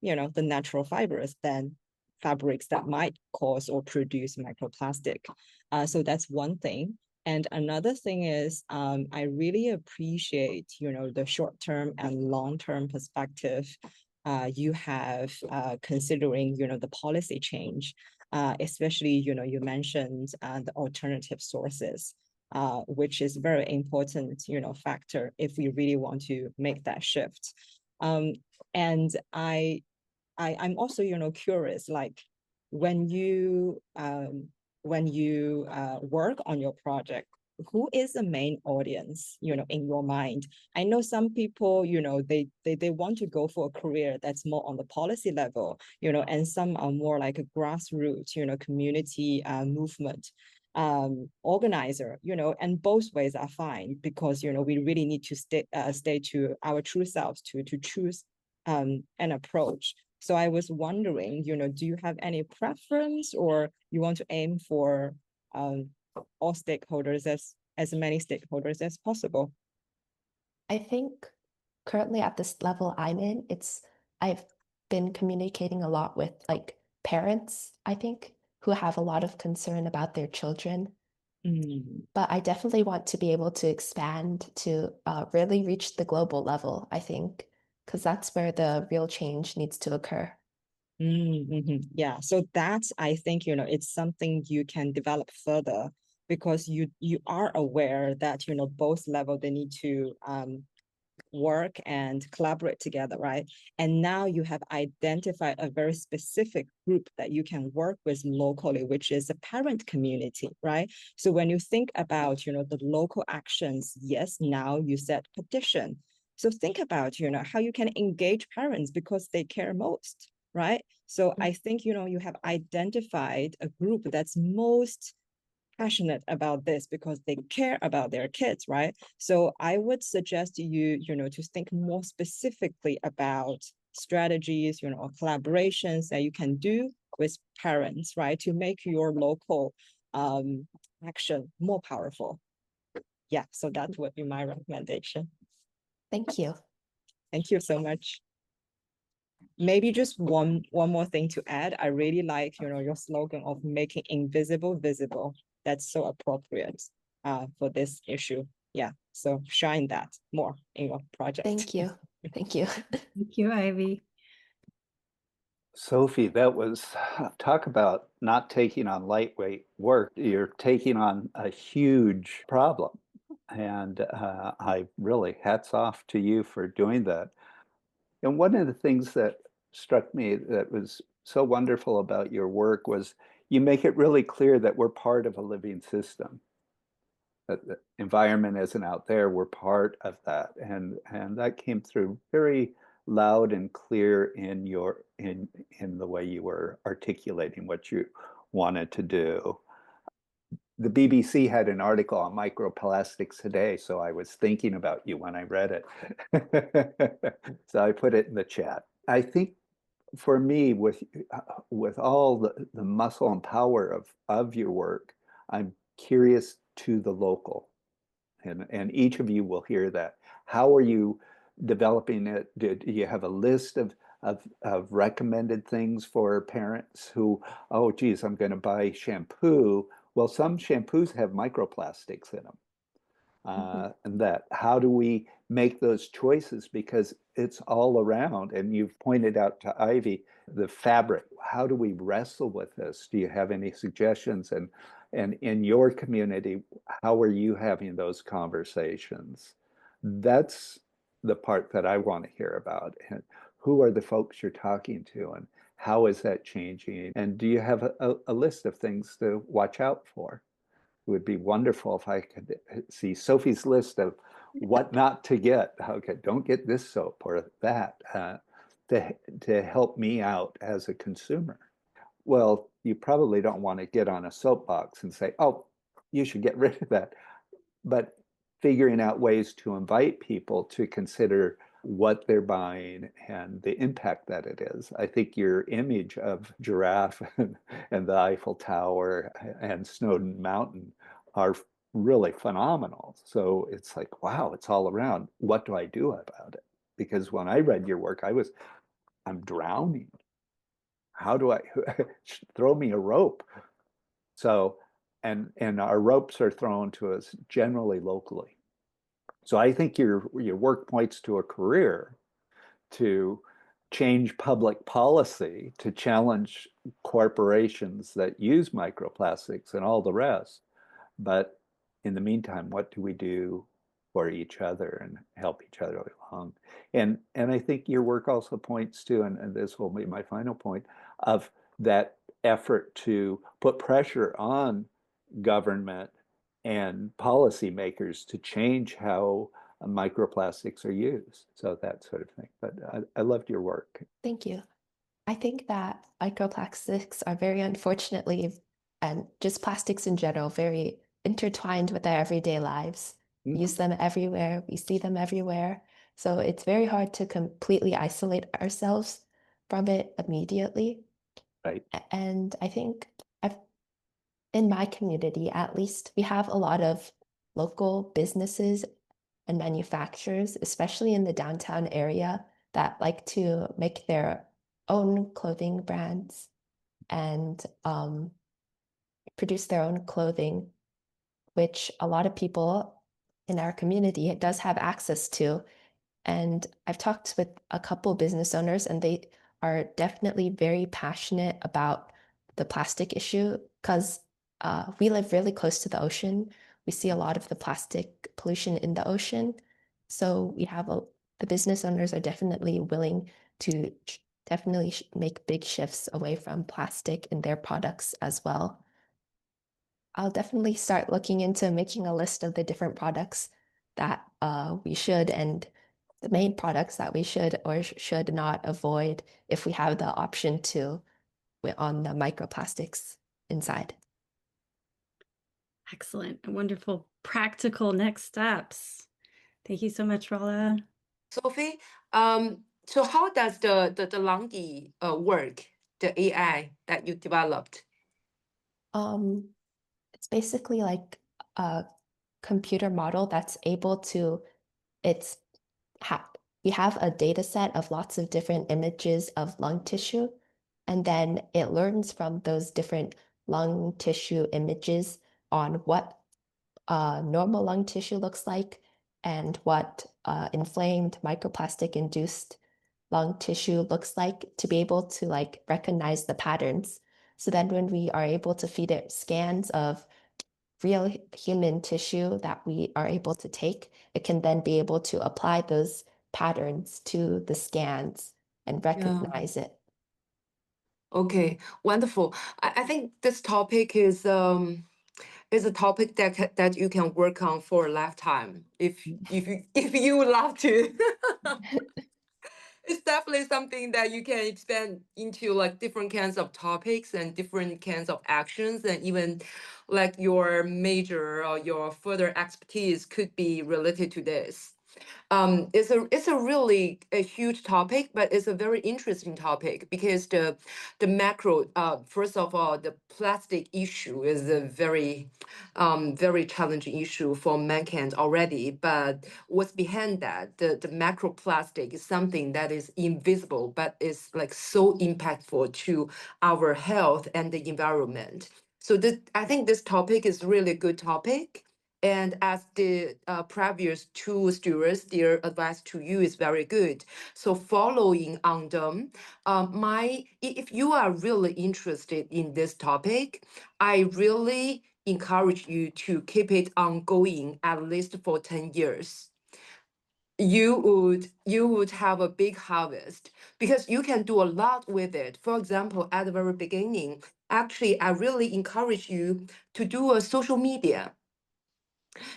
the natural fibers than fabrics that might cause or produce microplastic. So that's one thing. And another thing is, I really appreciate, the short-term and long-term perspective you have considering, the policy change, especially, you mentioned the alternative sources, which is very important, factor if we really want to make that shift. And I'm also, curious, like when you work on your project, who is the main audience, in your mind? I know some people, they want to go for a career that's more on the policy level, and some are more like a grassroots, community movement organizer, and both ways are fine because, we really need to stay to our true selves to choose an approach. So I was wondering, do you have any preference or you want to aim for all stakeholders, as many stakeholders as possible? I think currently at this level I'm in, I've been communicating a lot with like parents, I think, who have a lot of concern about their children. But I definitely want to be able to expand to really reach the global level, I think, because that's where the real change needs to occur. Yeah, so that's, I think, it's something you can develop further because you are aware that, both level, they need to work and collaborate together, right? And now you have identified a very specific group that you can work with locally, which is the parent community, right? So when you think about, the local actions, yes, now you said petition. So think about, how you can engage parents because they care most, right? So I think, you have identified a group that's most passionate about this because they care about their kids, right? So I would suggest you, to think more specifically about strategies, or collaborations that you can do with parents, right? To make your local action more powerful. Yeah, so that would be my recommendation. Thank you. Thank you so much. Maybe just one more thing to add. I really like, your slogan of making invisible visible. That's so appropriate for this issue. Yeah, so shine that more in your project. Thank you. Thank you. Thank you, Ivy. Sophie, that was talk about not taking on lightweight work. You're taking on a huge problem. And I really, hats off to you for doing that. And one of the things that struck me that was so wonderful about your work was you make it really clear that we're part of a living system. That the environment isn't out there, we're part of that. And that came through very loud and clear in your in the way you were articulating what you wanted to do. The BBC had an article on microplastics today, so I was thinking about you when I read it. So I put it in the chat. I think for me, with all the muscle and power of your work, I'm curious to the local, and each of you will hear that. How are you developing it? Do you have a list of recommended things for parents who, oh geez, I'm going to buy shampoo? Well, some shampoos have microplastics in them. And that, how do we make those choices because it's all around. And you've pointed out to Ivy the fabric. How do we wrestle with this? Do you have any suggestions? And in your community, how are you having those conversations? That's the part that I want to hear about. And who are the folks you're talking to, and how is that changing? And do you have a list of things to watch out for? It would be wonderful if I could see Sophie's list of what not to get. Okay, don't get this soap or that, to help me out as a consumer. Well, you probably don't want to get on a soapbox and say, oh, you should get rid of that. But figuring out ways to invite people to consider what they're buying and the impact that it is. I think your image of giraffe and the Eiffel Tower and Snowden Mountain are really phenomenal. So it's like, wow, it's all around. What do I do about it? Because when I read your work, I'm drowning. How do I throw me a rope? So, and our ropes are thrown to us generally locally. So I think your work points to a career to change public policy, to challenge corporations that use microplastics and all the rest. But in the meantime, what do we do for each other and help each other along? And I think your work also points to, and this will be my final point, of that effort to put pressure on government and policymakers to change how microplastics are used. So that sort of thing. But I loved your work. Thank you. I think that microplastics are very unfortunately, and just plastics in general, very intertwined with our everyday lives. We use them everywhere, we see them everywhere. So it's very hard to completely isolate ourselves from it immediately. Right. And I think in my community, at least, we have a lot of local businesses and manufacturers, especially in the downtown area, that like to make their own clothing brands and produce their own clothing, which a lot of people in our community does have access to. And I've talked with a couple business owners, and they are definitely very passionate about the plastic issue because we live really close to the ocean. We see a lot of the plastic pollution in the ocean. So we have the business owners are definitely willing to definitely make big shifts away from plastic in their products as well. I'll definitely start looking into making a list of the different products that we should, and the main products that we should or should not avoid if we have the option to on the microplastics inside. Excellent. Wonderful practical next steps. Thank you so much, Rolla. Sophie, so how does the Langi work, the AI that you developed? It's basically like a computer model that's able to, we have a data set of lots of different images of lung tissue, and then it learns from those different lung tissue images on what normal lung tissue looks like and what inflamed microplastic-induced lung tissue looks like, to be able to like recognize the patterns. So then when we are able to feed it scans of real human tissue that we are able to take, it can then be able to apply those patterns to the scans and recognize it. Okay, wonderful. I think this topic is a topic that you can work on for a lifetime if you love to. It's definitely something that you can expand into like different kinds of topics and different kinds of actions, and even like your major or your further expertise could be related to this. It's a really a huge topic, but it's a very interesting topic because the macro, first of all, the plastic issue is a very very challenging issue for mankind already. But what's behind that, the macroplastic is something that is invisible, but is like so impactful to our health and the environment. So I think this topic is really a good topic. And as the previous two stewards, their advice to you is very good. So following on them, if you are really interested in this topic, I really encourage you to keep it ongoing at least for 10 years. You would have a big harvest because you can do a lot with it. For example, at the very beginning, actually, I really encourage you to do a social media.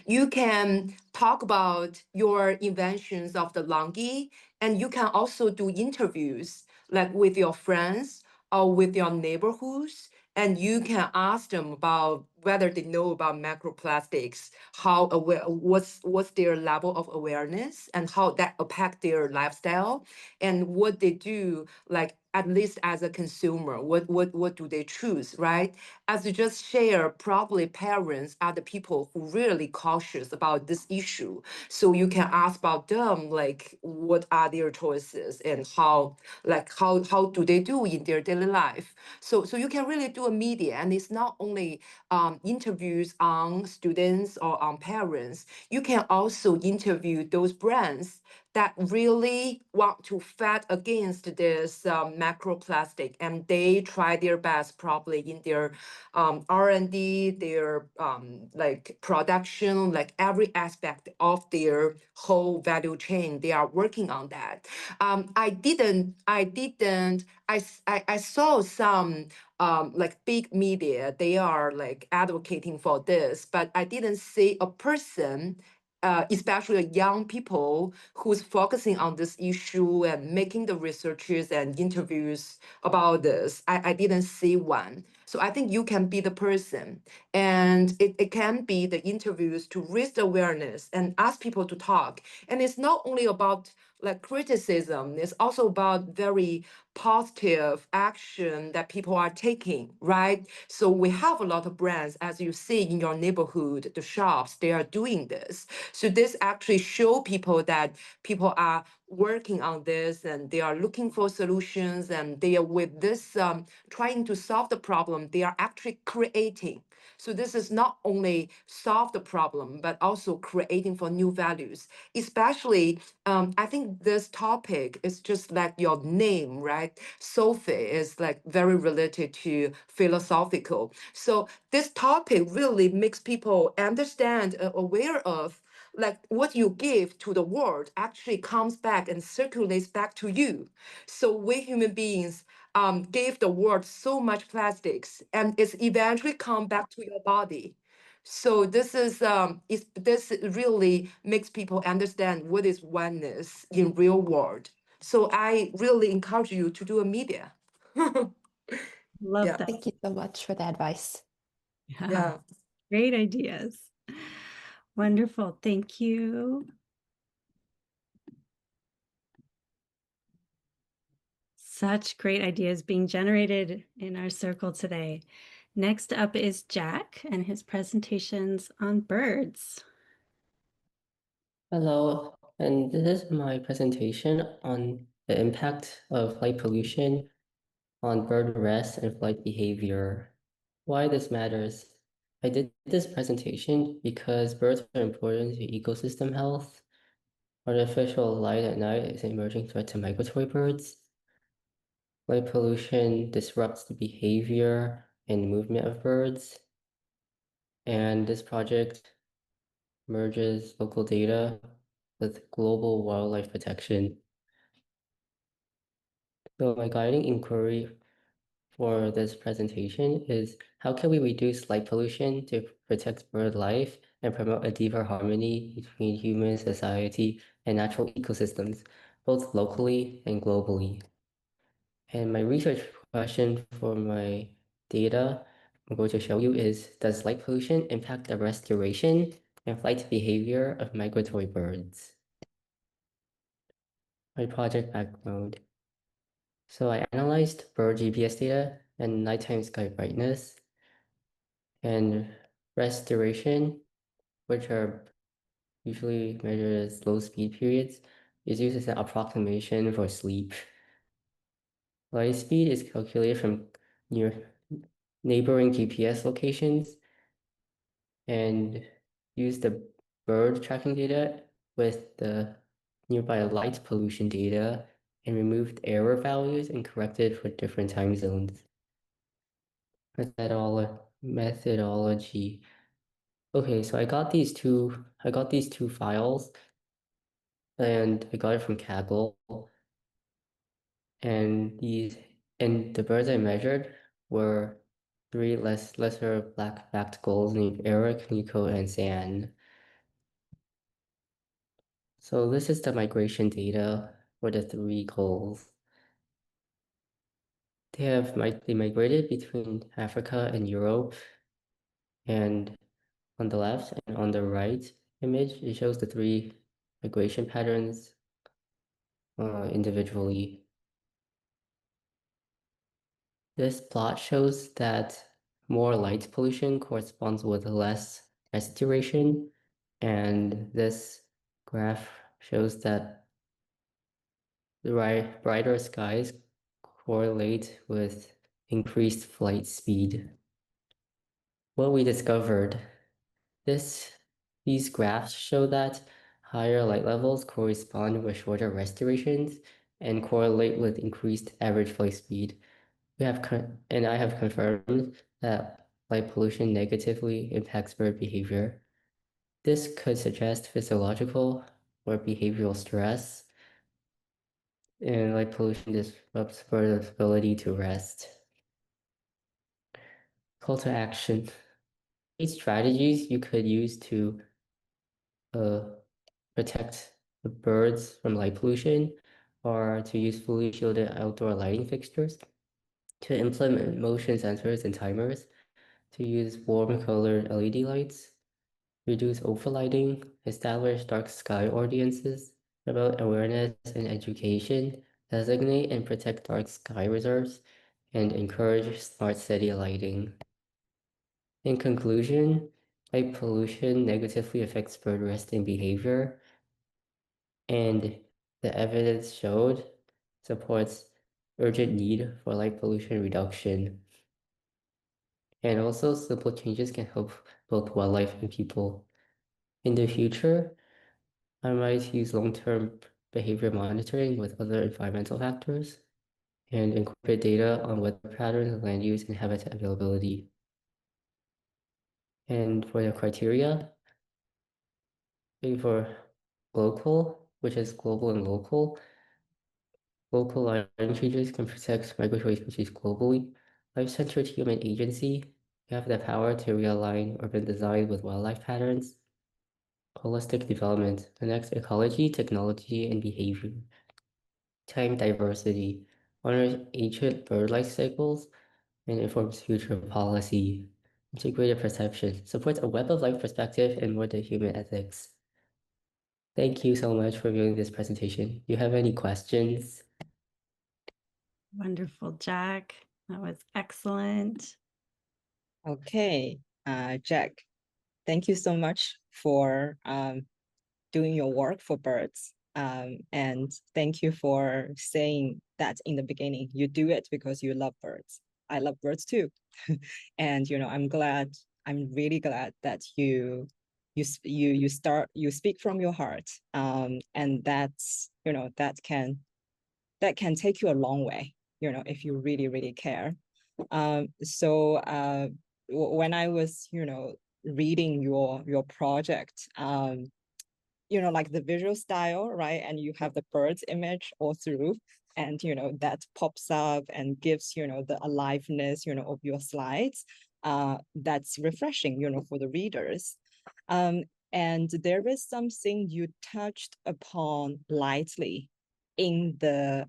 You can talk about your inventions of the longi, and you can also do interviews like with your friends or with your neighborhoods, and you can ask them about whether they know about microplastics, how aware, what's their level of awareness, and how that impact their lifestyle, and what they do, like at least as a consumer, what do they choose, right? As you just share, probably parents are the people who really cautious about this issue. So you can ask about them, like what are their choices and how do they do in their daily life. So you can really do a media, and it's not only interviews on students or on parents. You can also interview those brands that really want to fight against this macroplastic, and they try their best probably in their R&D, their like production, like every aspect of their whole value chain. They are working on that. I saw some like big media, they are like advocating for this, but I didn't see a person, especially young people who's focusing on this issue and making the researches and interviews about this. I didn't see one. So I think you can be the person, and it can be the interviews to raise the awareness and ask people to talk. And it's not only about like criticism, it's also about very positive action that people are taking, right? So we have a lot of brands, as you see in your neighborhood, the shops, they are doing this. So this actually show people that people are working on this and they are looking for solutions, and they are with this trying to solve the problem, they are actually creating. So this is not only solve the problem, but also creating for new values. Especially, I think this topic is just like your name, right? Sophie is like very related to philosophical. So this topic really makes people understand, aware of like what you give to the world actually comes back and circulates back to you. So we human beings gave the world so much plastics, and it's eventually come back to your body. So this really makes people understand what is oneness in real world. So I really encourage you to do a media. Love Yeah. that. Thank you so much for the advice. Yeah. Great ideas. Wonderful. Thank you. Such great ideas being generated in our circle today. Next up is Jack and his presentations on birds. Hello, and this is my presentation on the impact of light pollution on bird rest and flight behavior. Why this matters. I did this presentation because birds are important to ecosystem health. Artificial light at night is an emerging threat to migratory birds. Light pollution disrupts the behavior and movement of birds. And this project merges local data with global wildlife protection. So my guiding inquiry for this presentation is how can we reduce light pollution to protect bird life and promote a deeper harmony between human society and natural ecosystems, both locally and globally? And my research question for my data I'm going to show you is, does light pollution impact the restoration and flight behavior of migratory birds? My project background. So I analyzed bird GPS data and nighttime sky brightness and restoration, which are usually measured as low speed periods, is used as an approximation for sleep. Light speed is calculated from near neighboring GPS locations, and used the bird tracking data with the nearby light pollution data and removed error values and corrected for different time zones. Methodology. Okay, so I got these two files and I got it from Kaggle. And the birds I measured were three lesser black-backed gulls named Eric, Nico, and San. So this is the migration data for the three gulls. They migrated between Africa and Europe, and on the left and on the right image, it shows the three migration patterns individually. This plot shows that more light pollution corresponds with less restoration, and this graph shows that the brighter skies correlate with increased flight speed. What we discovered, these graphs show that higher light levels correspond with shorter restorations and correlate with increased average flight speed. I have confirmed that light pollution negatively impacts bird behavior. This could suggest physiological or behavioral stress, and light pollution disrupts birds' ability to rest. Call to action. These strategies you could use to protect the birds from light pollution are to use fully shielded outdoor lighting fixtures, to implement motion sensors and timers, to use warm colored LED lights, reduce overlighting, establish dark sky audiences, promote awareness and education, designate and protect dark sky reserves, and encourage smart city lighting. In conclusion, light pollution negatively affects bird resting behavior, and the evidence showed supports urgent need for light pollution reduction. And also, simple changes can help both wildlife and people. In the future, I might use long-term behavior monitoring with other environmental factors and incorporate data on weather patterns, land use, and habitat availability. And for the criteria, for local, which is global and local lighting changes can protect migratory species globally. Life-centered human agency, you have the power to realign urban design with wildlife patterns. Holistic development connects ecology, technology, and behavior. Time diversity honors ancient bird life cycles and informs future policy. Integrated perception supports a web of life perspective and more than human ethics. Thank you so much for viewing this presentation. Do you have any questions? Wonderful, Jack. That was excellent. Okay, Jack, thank you so much for doing your work for birds. And thank you for saying that in the beginning. You do it because you love birds. I love birds too. And I'm really glad that you speak from your heart. And that's, that can take you a long way, if you really, really care. So when I was, reading your project, like the visual style, right? And you have the bird's image all through, and that pops up and gives the aliveness of your slides. That's refreshing, for the readers. And there is something you touched upon lightly in the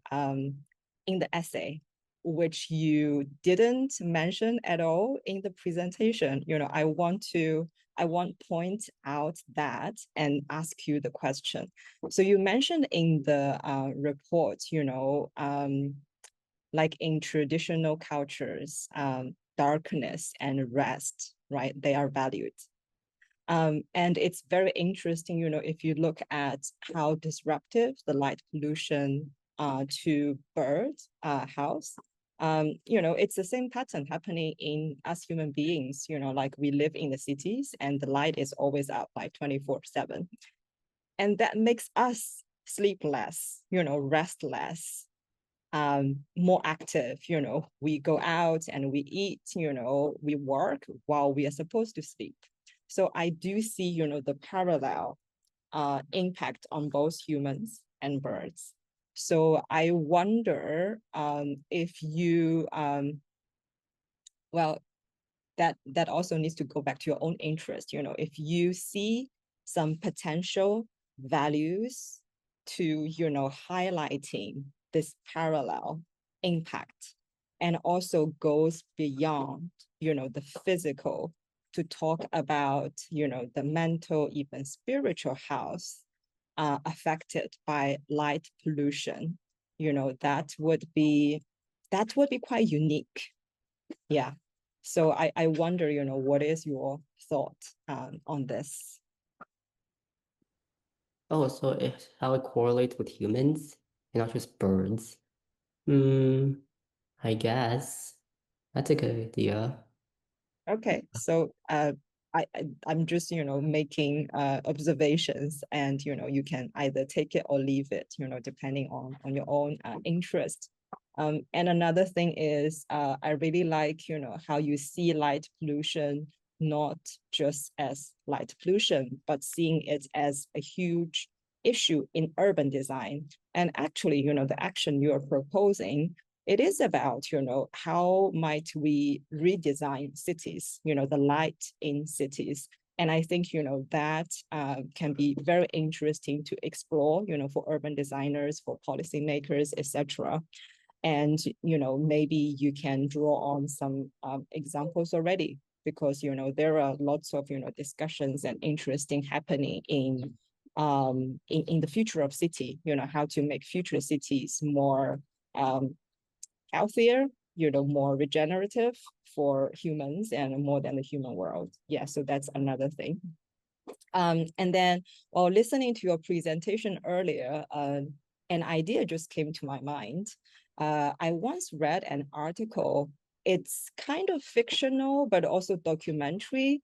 essay, which you didn't mention at all in the presentation. I want to point out that and ask you the question. So you mentioned in the report, like in traditional cultures, darkness and rest, right? They are valued. And it's very interesting, if you look at how disruptive the light pollution to birds' house it's the same pattern happening in us human beings, like we live in the cities and the light is always out like 24/7. And that makes us sleep less, rest less, more active, we go out and we eat, we work while we are supposed to sleep. So I do see, the parallel impact on both humans and birds. So I wonder if you, well, that also needs to go back to your own interest, if you see some potential values to, highlighting this parallel impact and also goes beyond, the physical to talk about, the mental, even spiritual health affected by light pollution, that would be quite unique. Yeah. So I wonder, what is your thought on this? Oh, so how it correlates with humans and not just birds. I guess that's a good idea. Okay, so I'm just, making observations, and, you can either take it or leave it, depending on your own interest. And another thing is, I really like, how you see light pollution not just as light pollution, but seeing it as a huge issue in urban design. And actually, the action you are proposing, it is about, how might we redesign cities, the light in cities. And I think, that can be very interesting to explore, for urban designers, for policymakers, etc. And, maybe you can draw on some examples already, because, there are lots of, discussions and interesting happening in the future of city, how to make future cities more healthier, more regenerative for humans and more than the human world. Yeah, so that's another thing. And then while listening to your presentation earlier, an idea just came to my mind. I once read an article. It's kind of fictional, but also documentary,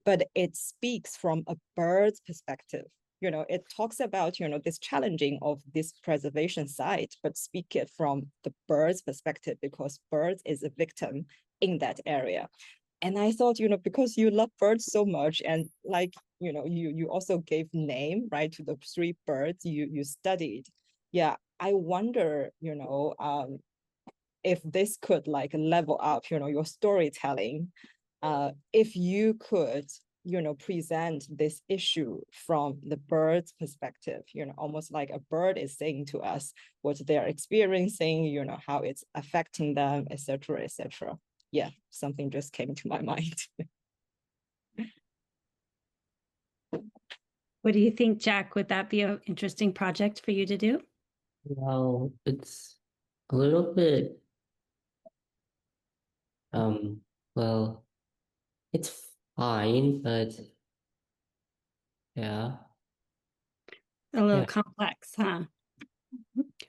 but it speaks from a bird's perspective. It talks about, this challenging of this preservation site, but speak it from the bird's perspective, because birds is a victim in that area. And I thought, because you love birds so much, and like, you also gave name, right, to the 3 birds you studied. Yeah, I wonder, if this could like level up, your storytelling, if you could, present this issue from the bird's perspective, almost like a bird is saying to us what they're experiencing, how it's affecting them, etc., etc. Yeah, something just came to my mind. What do you think, Jack? Would that be an interesting project for you to do? Well, it's a little bit, well, it's fine, but yeah. A little Yeah. complex, huh?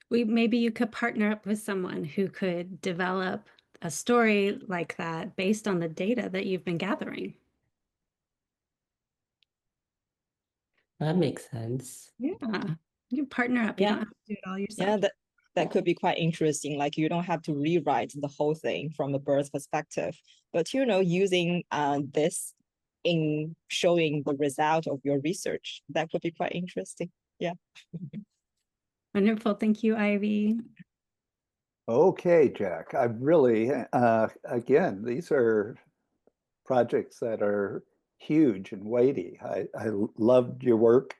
Maybe you could partner up with someone who could develop a story like that based on the data that you've been gathering. That makes sense. Yeah, you partner up. You don't have to do it all yourself. Yeah, that could be quite interesting. Like, you don't have to rewrite the whole thing from the bird's perspective, but, using this in showing the result of your research, that could be quite interesting. Yeah. Wonderful. Thank you, Ivy. Okay, Jack. I really, again, these are projects that are huge and weighty. I loved your work.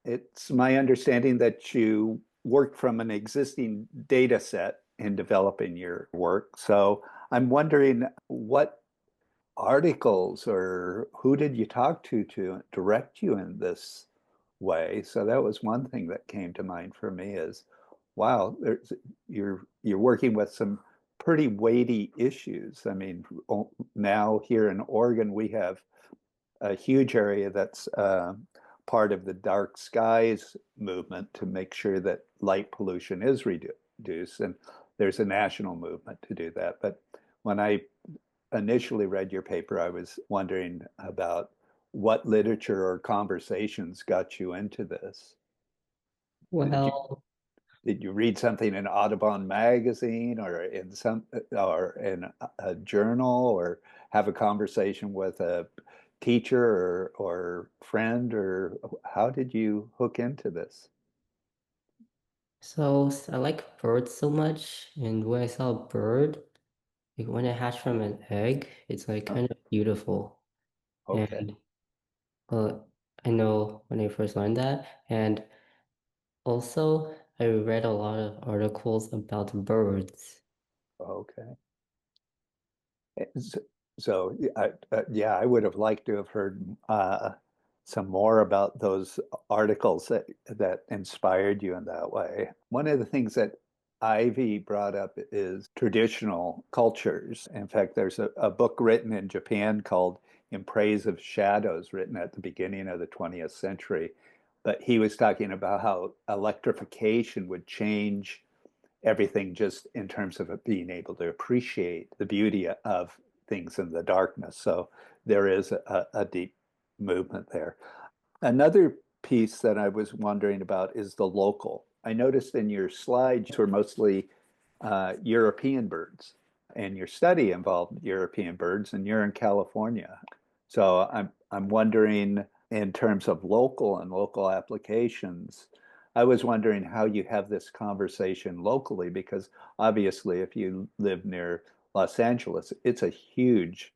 It's my understanding that you worked from an existing data set in developing your work. So I'm wondering what articles or who did you talk to direct you in this way? So that was one thing that came to mind for me is, wow, you're working with some pretty weighty issues. I mean, now here in Oregon, we have a huge area that's part of the dark skies movement to make sure that light pollution is reduced. And there's a national movement to do that. But when I initially read your paper, I was wondering about what literature or conversations got you into this. Well, Did you read something in Audubon magazine or in a journal, or have a conversation with a teacher or friend, or how did you hook into this? so I like birds so much, and when I saw a bird, like when it hatched from an egg, it's like kind of beautiful. Okay. And I know when I first learned that, and also I read a lot of articles about birds. Okay. So yeah, I would have liked to have heard some more about those articles that inspired you in that way. One of the things that Ivy brought up is traditional cultures. In fact, there's a book written in Japan called In Praise of Shadows, written at the beginning of the 20th century. But he was talking about how electrification would change everything just in terms of being able to appreciate the beauty of things in the darkness. So there is a deep movement there. Another piece that I was wondering about is the local. I noticed in your slides were mostly European birds, and your study involved European birds, and you're in California. So I'm wondering, in terms of local and local applications, I was wondering how you have this conversation locally, because obviously if you live near Los Angeles, it's a huge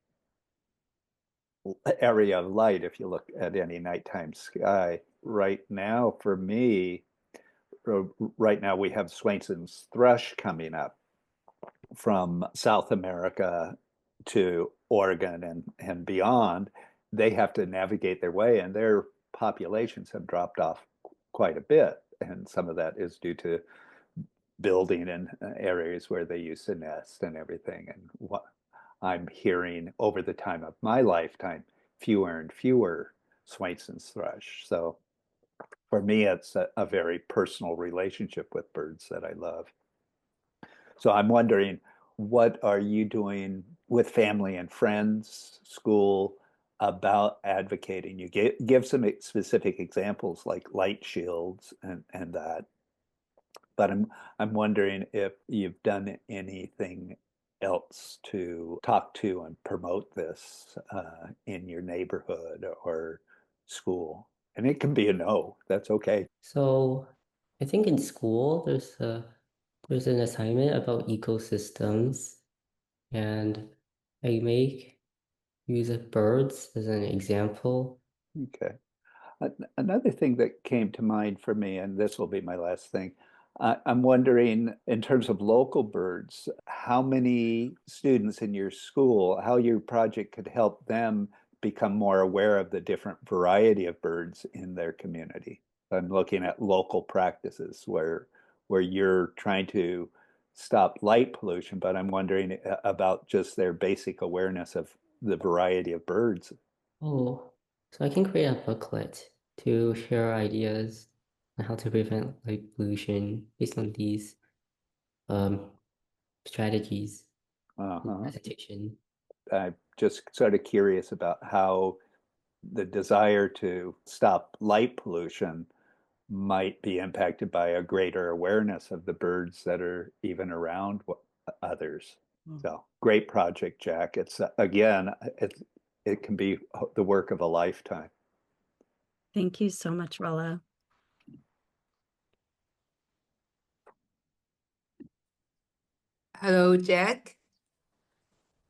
area of light if you look at any nighttime sky. Right now, for me, right now we have Swainson's thrush coming up from South America to Oregon and beyond. They have to navigate their way, and their populations have dropped off quite a bit. And some of that is due to building in areas where they used to nest and everything. And what I'm hearing over the time of my lifetime, fewer and fewer Swainson's thrush. So for me, it's a very personal relationship with birds that I love. So I'm wondering, what are you doing with family and friends, school, about advocating? You give some specific examples like light shields and that. But I'm wondering if you've done anything else to talk to and promote this in your neighborhood or school. And it can be a no. That's okay. So I think in school there's an assignment about ecosystems, and I make use of birds as an example. Okay. Another thing that came to mind for me, and this will be my last thing, I'm wondering, in terms of local birds, how many students in your school, how your project could help them become more aware of the different variety of birds in their community. I'm looking at local practices where you're trying to stop light pollution, but I'm wondering about just their basic awareness of the variety of birds. Oh, so I can create a booklet to share ideas on how to prevent light pollution based on these um, strategies in the Uh-huh. presentation. I'm just sort of curious about how the desire to stop light pollution might be impacted by a greater awareness of the birds that are even around others. So great project, Jack. It's again, it can be the work of a lifetime. Thank you so much, Rolla. Hello, Jack.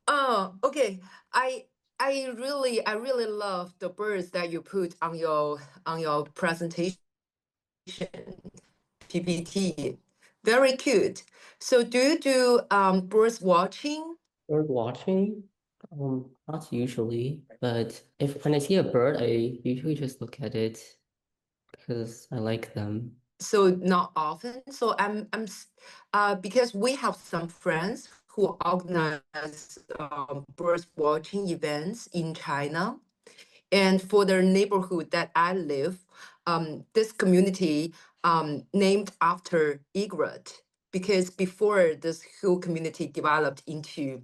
Oh, okay. I really love the birds that you put on your presentation PPT. Very cute. So do you do birds watching? Bird watching? Not usually, but when I see a bird, I usually just look at it because I like them. So not often. So because we have some friends who organize birds watching events in China. And for the neighborhood that I live, this community named after egret, because before this whole community developed into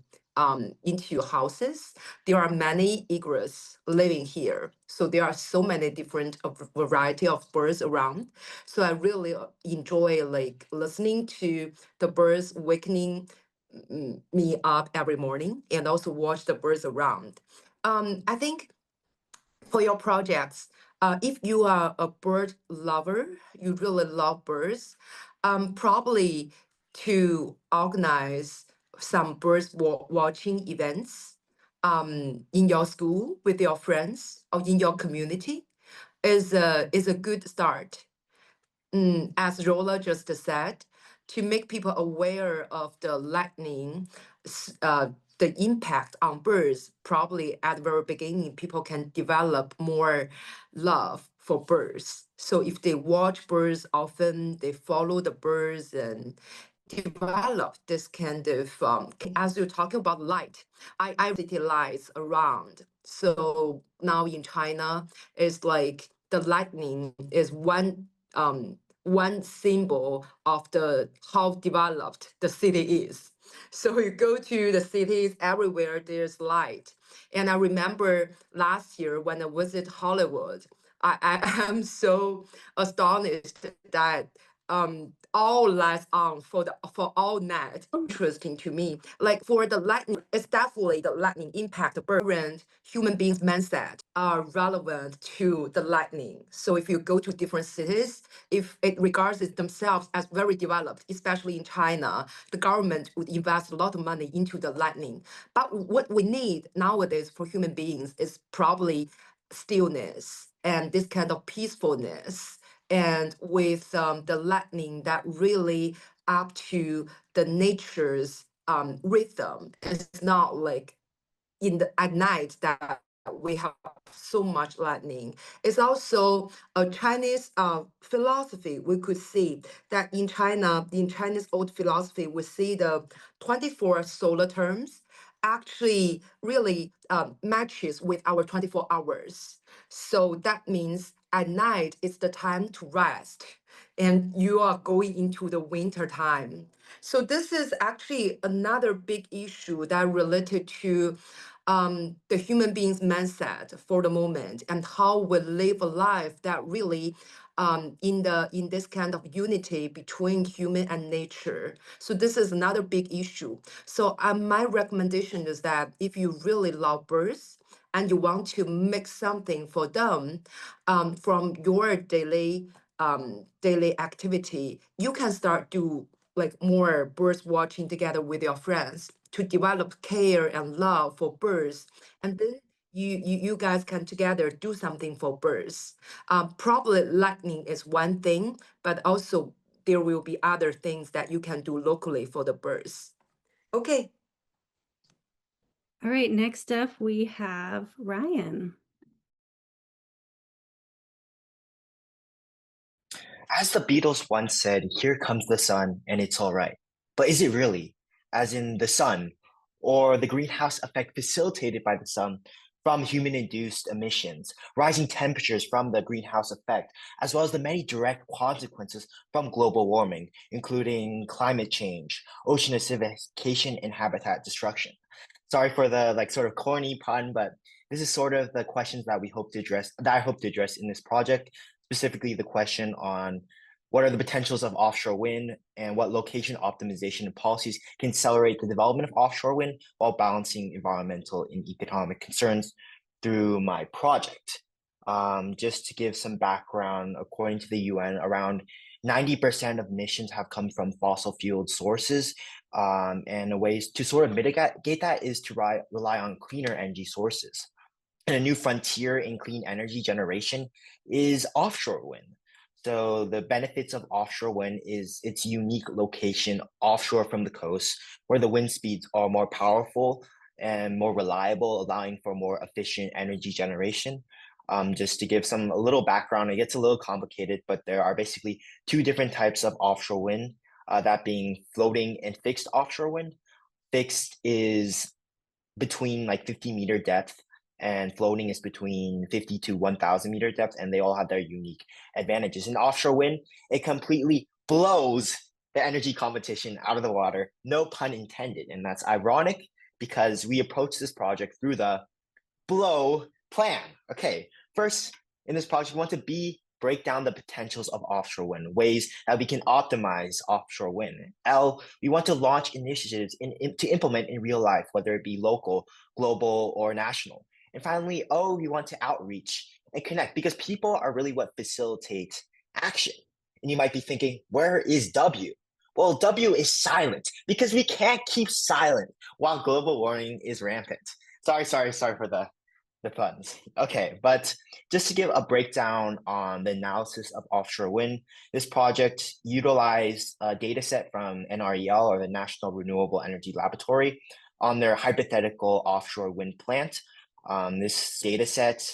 houses, there are many egrets living here. So there are so many different variety of birds around. So I really enjoy like listening to the birds waking me up every morning and also watch the birds around. I think for your projects, if you are a bird lover, you really love birds, probably to organize some birds watching events in your school with your friends or in your community is a good start. As Rolla just said, to make people aware of the lightning, the impact on birds, probably at the very beginning, people can develop more love for birds. So if they watch birds often, they follow the birds and develop this kind of, as you're talking about light, I city lights around. So now in China, it's like the lightning is one symbol of the how developed the city is. So you go to the cities everywhere, there's light. And I remember last year when I visited Hollywood, I am so astonished that all lights on for all night. Interesting to me. Like for the lightning, it's definitely the lightning impact the current human beings' mindset are relevant to the lightning. So if you go to different cities, if it regards it themselves as very developed, especially in China, the government would invest a lot of money into the lightning. But what we need nowadays for human beings is probably stillness and this kind of peacefulness, and with the lightning that really up to the nature's rhythm. It's not like at night that we have so much lightning. It's also a Chinese philosophy. We could see that in China, in Chinese old philosophy, we see the 24 solar terms actually really matches with our 24 hours. So that means at night it's the time to rest and you are going into the winter time. So this is actually another big issue that related to the human being's mindset for the moment and how we live a life that really in this kind of unity between human and nature. So this is another big issue. So my recommendation is that if you really love birds and you want to make something for them from your daily activity, you can start do like more birds watching together with your friends to develop care and love for birds, and then you guys can together do something for birds. Probably lightning is one thing, but also there will be other things that you can do locally for the birds. Okay. All right, next up we have Ryan. As the Beatles once said, here comes the sun and it's all right. But is it really? As in the sun, or the greenhouse effect facilitated by the sun from human-induced emissions, rising temperatures from the greenhouse effect, as well as the many direct consequences from global warming, including climate change, ocean acidification, and habitat destruction. Sorry for the sort of corny pun, but this is sort of the questions that I hope to address in this project, specifically the question on what are the potentials of offshore wind and what location optimization and policies can accelerate the development of offshore wind while balancing environmental and economic concerns through my project. Just to give some background, according to the UN, around 90% of emissions have come from fossil fuel sources. And the ways to sort of mitigate that is to rely on cleaner energy sources. And a new frontier in clean energy generation is offshore wind. So the benefits of offshore wind is its unique location offshore from the coast, where the wind speeds are more powerful and more reliable, allowing for more efficient energy generation. Just to give a little background, it gets a little complicated, but there are basically two different types of offshore wind, that being floating and fixed offshore wind. Fixed is between 50-meter depth, and floating is between 50 to 1,000 meter depth, and they all have their unique advantages. In offshore wind, it completely blows the energy competition out of the water, no pun intended. And that's ironic because we approach this project through the blow plan. Okay, first in this project, we want to break down the potentials of offshore wind, ways that we can optimize offshore wind. L, we want to launch initiatives to implement in real life, whether it be local, global, or national. And finally, O, we want to outreach and connect because people are really what facilitates action. And you might be thinking, where is W? Well, W is silent because we can't keep silent while global warming is rampant. Sorry for the puns. Okay, but just to give a breakdown on the analysis of offshore wind, this project utilized a data set from NREL, or the National Renewable Energy Laboratory, on their hypothetical offshore wind plant. This data set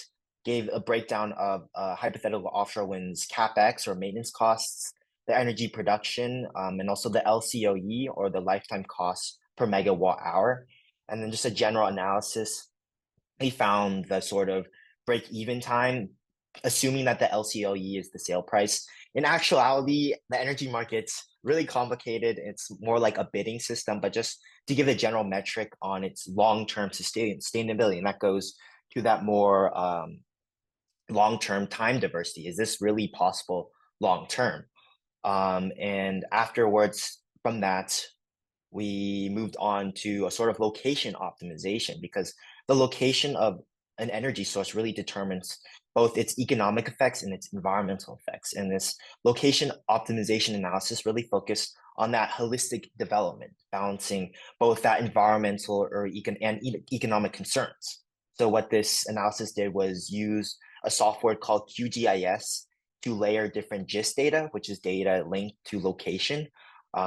gave a breakdown of hypothetical offshore wind's capex, or maintenance costs, the energy production, and also the LCOE, or the lifetime cost per megawatt hour, and then just a general analysis. We found the sort of break-even time, assuming that the LCOE is the sale price. In actuality, the energy market's really complicated. It's more like a bidding system, but just to give a general metric on its long-term sustainability, and that goes to that more long-term time diversity. Is this really possible long-term? And afterwards, from that, we moved on to a sort of location optimization, because the location of an energy source really determines both its economic effects and its environmental effects. And this location optimization analysis really focused on that holistic development, balancing both that environmental and economic concerns. So what this analysis did was use a software called QGIS to layer different GIST data, which is data linked to location.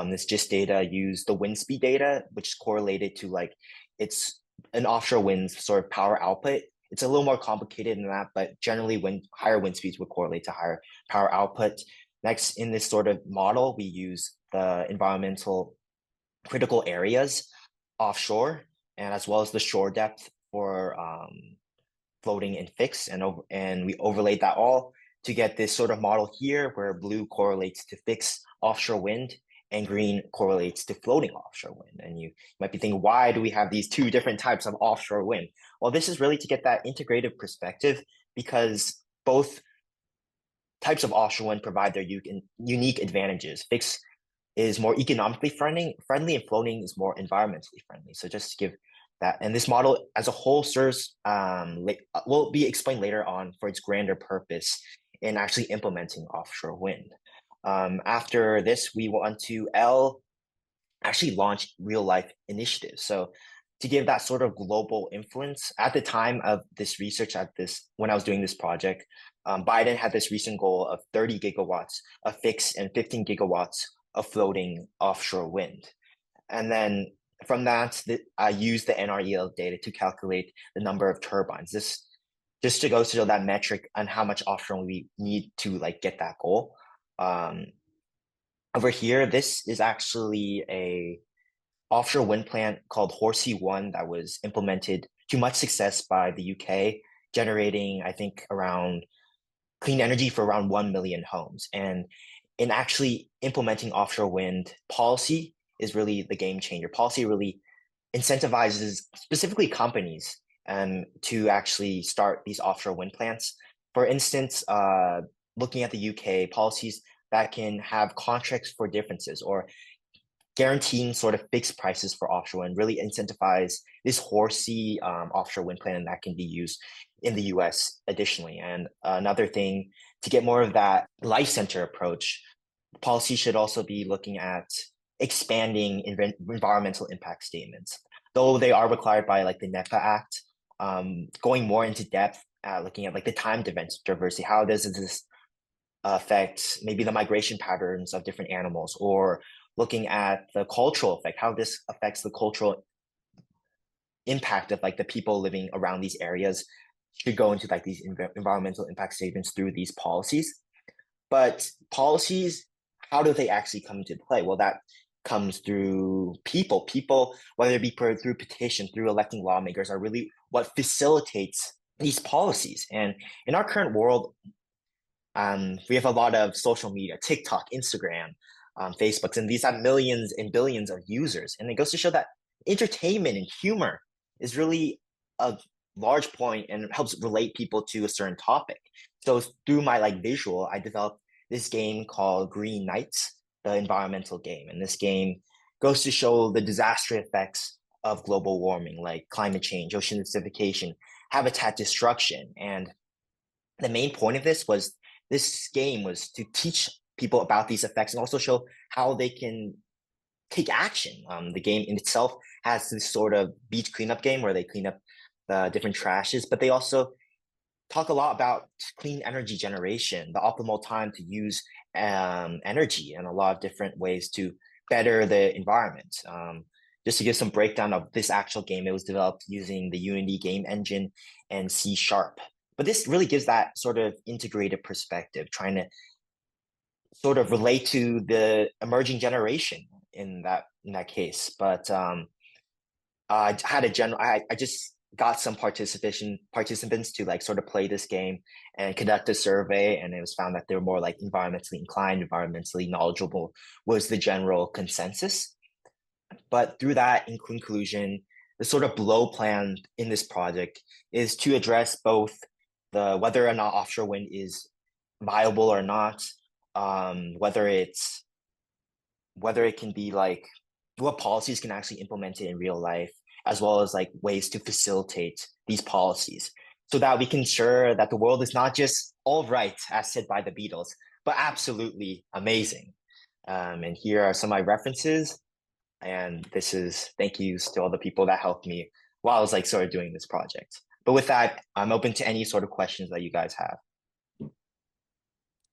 This GIST data used the wind speed data, which is correlated to it's an offshore wind's sort of power output. It's a little more complicated than that, but generally higher wind speeds would correlate to higher power output. Next, in this sort of model, we use the environmental critical areas offshore, and as well as the shore depth for floating and fixed, and we overlaid that all to get this sort of model here where blue correlates to fixed offshore wind and green correlates to floating offshore wind. And you might be thinking, why do we have these two different types of offshore wind? Well, this is really to get that integrated perspective, because both types of offshore wind provide their unique advantages. Fixed is more economically friendly, and floating is more environmentally friendly. So just to give that, and this model as a whole serves, will be explained later on for its grander purpose in actually implementing offshore wind. After this, we want to actually launch real life initiatives. So to give that sort of global influence, at the time of this research, when I was doing this project, Biden had this recent goal of 30 gigawatts of fixed and 15 gigawatts of floating offshore wind. And then from that, I used the NREL data to calculate the number of turbines. This just to go to that metric on how much offshore we need to get that goal. Over here, this is actually a offshore wind plant called Horsey 1 that was implemented to much success by the UK, generating, I think, around clean energy for around 1 million homes. And in actually implementing offshore wind, policy is really the game changer. Policy really incentivizes specifically companies to actually start these offshore wind plants. For instance, looking at the UK, policies that can have contracts for differences or guaranteeing sort of fixed prices for offshore wind really incentivize this Horsey offshore wind plant, and that can be used in the US additionally. And another thing, to get more of that life center approach, policy should also be looking at expanding environmental impact statements, though they are required by the NEPA Act. Going more into depth, looking at the time diversity, how does this affect maybe the migration patterns of different animals, or looking at the cultural effect, how this affects the cultural impact of the people living around these areas, should go into these environmental impact statements through these policies. But policies, how do they actually come into play? Well, that comes through people, whether it be through petition, through electing lawmakers, are really what facilitates these policies. And in our current world, we have a lot of social media, TikTok, Instagram, Facebooks, and these have millions and billions of users. And it goes to show that entertainment and humor is really a large point and it helps relate people to a certain topic. So through my like visual, I developed this game called Green Knights, the environmental game. And this game goes to show the disastrous effects of global warming, like climate change, ocean acidification, habitat destruction. And the main point of this game was to teach people about these effects and also show how they can take action. The game in itself has this sort of beach cleanup game where they clean up the different trashes, but they also talk a lot about clean energy generation, the optimal time to use energy, and a lot of different ways to better the environment. Just to give some breakdown of this actual game, it was developed using the Unity game engine and C#. But this really gives that sort of integrated perspective, trying to sort of relate to the emerging generation in that case. But I just got some participants to like sort of play this game and conduct a survey, and it was found that they were more like environmentally inclined, environmentally knowledgeable was the general consensus. But through that, in conclusion, the sort of below plan in this project is to address both the whether or not offshore wind is viable or not, whether it can be like what policies can actually implement it in real life, as well as like ways to facilitate these policies so that we can ensure that the world is not just all right, as said by the Beatles, but absolutely amazing. And here are some of my references. And this is thank yous to all the people that helped me while I was like sort of doing this project. But with that, I'm open to any sort of questions that you guys have.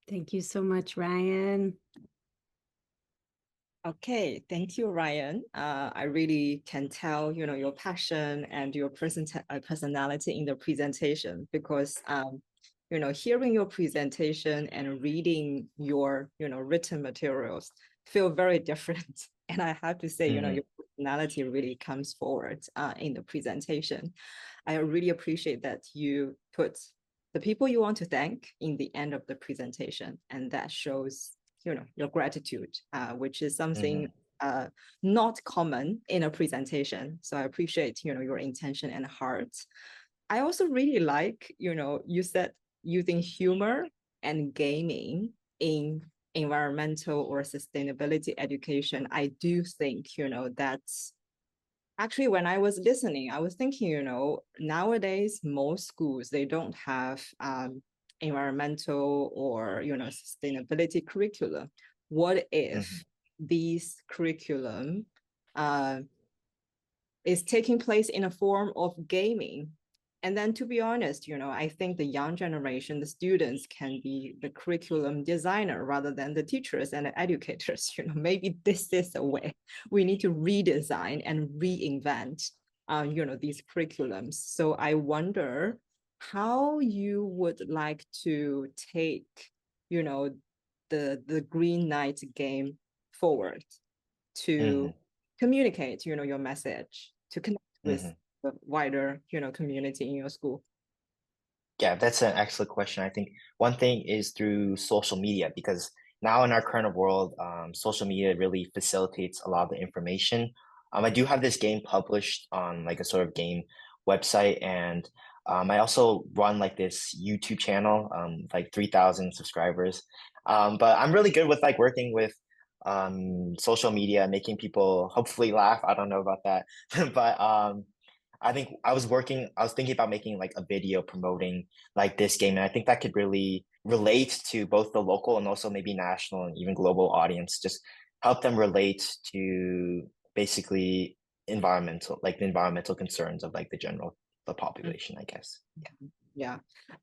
Thank you so much, Ryan. Okay, thank you, Ryan. I really can tell, your passion and your personality in the presentation because, hearing your presentation and reading your, written materials feel very different. And I have to say, your personality really comes forward in the presentation. I really appreciate that you put the people you want to thank in the end of the presentation, and that shows your gratitude, which is something not common in a presentation. So I appreciate, your intention and heart. I also really like, you said using humor and gaming in environmental or sustainability education. I do think, that's actually when I was listening, I was thinking, nowadays, most schools, they don't have environmental or sustainability curriculum. What if these curriculum is taking place in a form of gaming? And then to be honest, I think the young generation, the students can be the curriculum designer rather than the teachers and the educators. Maybe this is a way we need to redesign and reinvent these curriculums. So I wonder how you would like to take, the Green Knight game forward to communicate, your message, to connect with the wider, community in your school. Yeah, that's an excellent question. I think one thing is through social media, because now in our current world, social media really facilitates a lot of the information. I do have this game published on like a sort of game website, and I also run like this YouTube channel, like 3,000 subscribers. But I'm really good with like working with social media, making people hopefully laugh. I don't know about that, but I think I was thinking about making like a video promoting like this game, and I think that could really relate to both the local and also maybe national and even global audience, just help them relate to basically the environmental concerns of like the population, I guess. Yeah.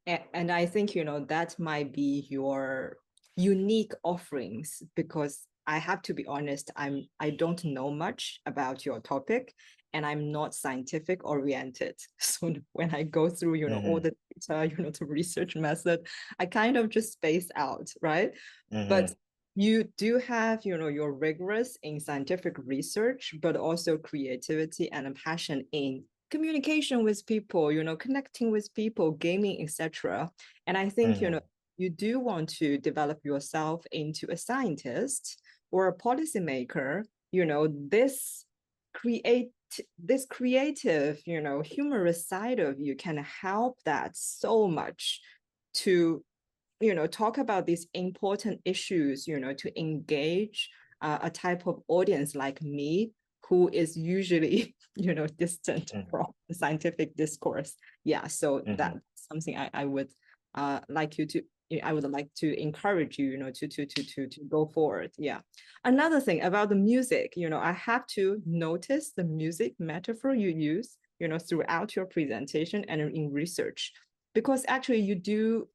And I think, that might be your unique offerings, because I have to be honest, I don't know much about your topic, and I'm not scientific oriented. So when I go through, all the data, the research method, I kind of just space out, right? But you do have, your rigorous in scientific research, but also creativity and a passion in communication with people, connecting with people, gaming, etc. And I think, you do want to develop yourself into a scientist, or a policymaker, this creative, humorous side of you can help that so much to, talk about these important issues, to engage a type of audience like me, who is usually, distant from the scientific discourse. Yeah, so that's something I would like you to, I would like to encourage you, to go forward. Yeah. Another thing about the music, I have to notice the music metaphor you use, throughout your presentation and in research, because actually you do,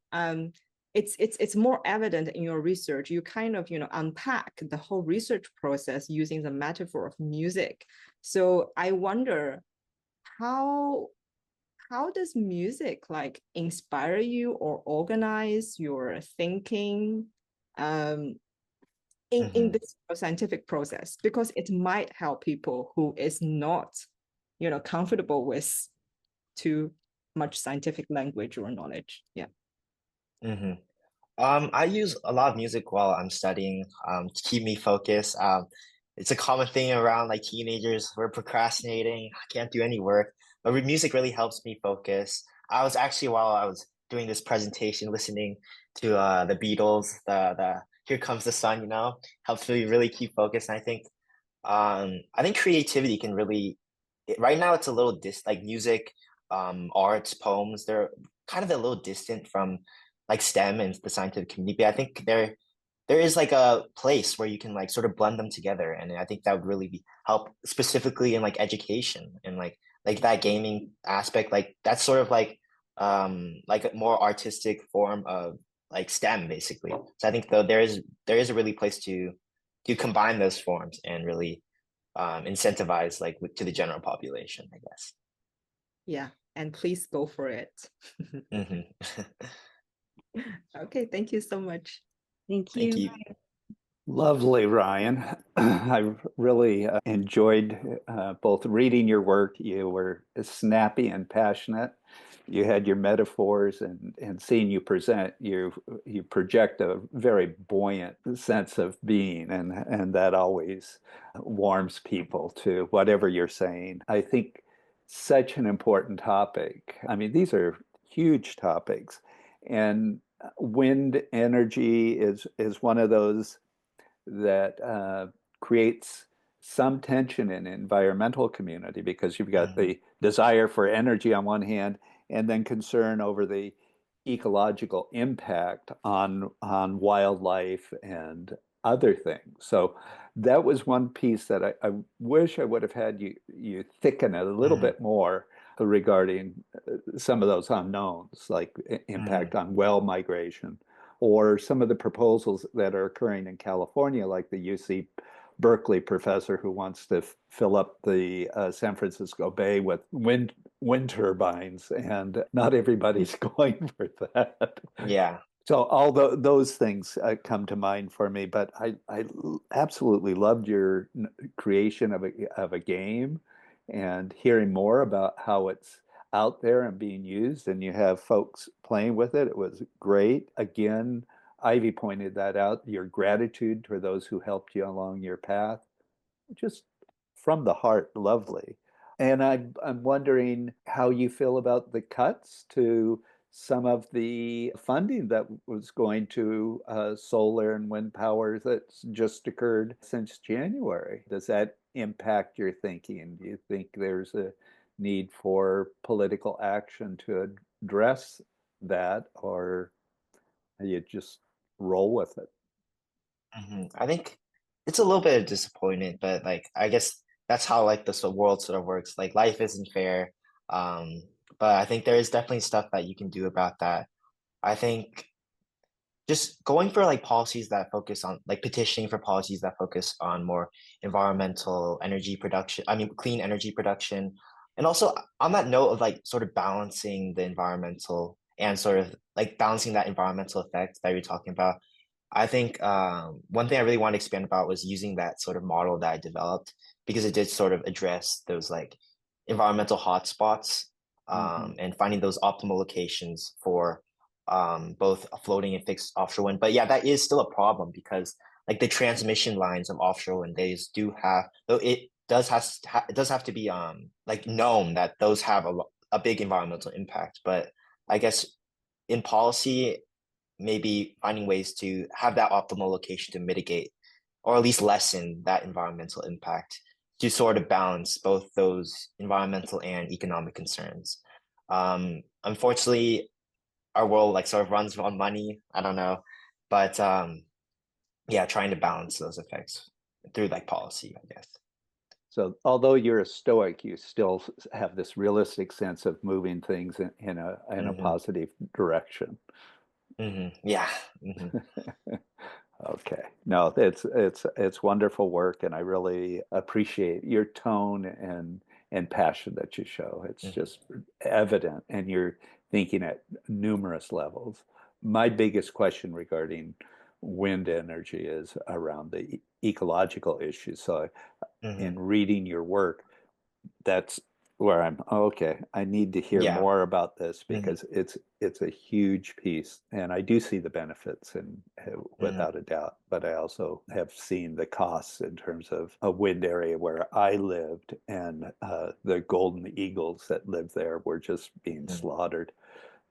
it's more evident in your research. You kind of, unpack the whole research process using the metaphor of music. So I wonder how does music like inspire you or organize your thinking in this scientific process? Because it might help people who is not, comfortable with too much scientific language or knowledge. Yeah. I use a lot of music while I'm studying to keep me focused. It's a common thing around like teenagers. We're procrastinating, can't do any work, but music really helps me focus. I was actually, while I was doing this presentation, listening to the Beatles, the Here Comes the Sun, helps me really keep focused. And I think creativity can really, right now it's a little like music, arts, poems, they're kind of a little distant from like STEM and the scientific community. But I think there is like a place where you can like sort of blend them together, and I think that would really help specifically in like education and like that gaming aspect. Like that's sort of like a more artistic form of like STEM basically. So I think though there is a really place to combine those forms and really incentivize like to the general population, I guess. Yeah, and please go for it. Okay, thank you so much. Thank you. Thank you. Lovely, Ryan. I've really enjoyed both reading your work. You were snappy and passionate. You had your metaphors, and seeing you present, you project a very buoyant sense of being, and that always warms people to whatever you're saying. I think such an important topic. I mean, these are huge topics, and wind energy is one of those that creates some tension in environmental community, because you've got the desire for energy on one hand, and then concern over the ecological impact on wildlife and other things. So that was one piece that I wish I would have had you thicken it a little bit more regarding some of those unknowns, like impact on whale migration, or some of the proposals that are occurring in California, like the UC Berkeley professor who wants to fill up the San Francisco Bay with wind turbines, and not everybody's going for that. Yeah. So all those things come to mind for me, but I absolutely loved your creation of a game, and hearing more about how it's out there and being used, and you have folks playing with it. It was great. Again, Ivy pointed that out, your gratitude for those who helped you along your path. Just from the heart, lovely. And I'm wondering how you feel about the cuts to some of the funding that was going to solar and wind power that's just occurred since January. Does that impact your thinking? Do you think there's a need for political action to address that, or you just roll with it? I think it's a little bit of disappointment, but like I guess that's how like this world sort of works. Like life isn't fair. But I think there is definitely stuff that you can do about that. I think just going for like policies that focus on like petitioning for policies that focus on more environmental energy production, I mean clean energy production. And also on that note of like sort of balancing the environmental and sort of like balancing that environmental effect that you're talking about. I think one thing I really want to expand about was using that sort of model that I developed, because it did sort of address those like environmental hotspots and finding those optimal locations for both floating and fixed offshore wind. But yeah, that is still a problem, because like the transmission lines of offshore wind days do have, though it does it does have to be like known that those have a big environmental impact. But I guess in policy, maybe finding ways to have that optimal location to mitigate or at least lessen that environmental impact to sort of balance both those environmental and economic concerns. Unfortunately, our world like sort of runs on money. I don't know, but yeah, trying to balance those effects through like policy, I guess. So although you're a Stoic, you still have this realistic sense of moving things in a positive direction. Yeah. Okay. No, it's wonderful work, and I really appreciate your tone and passion that you show. It's just evident, and you're thinking at numerous levels. My biggest question regarding wind energy is around the ecological issues. So in reading your work, that's where okay, I need to hear more about this because it's a huge piece, and I do see the benefits and without a doubt, but I also have seen the costs in terms of a wind area where I lived, and the golden eagles that live there were just being slaughtered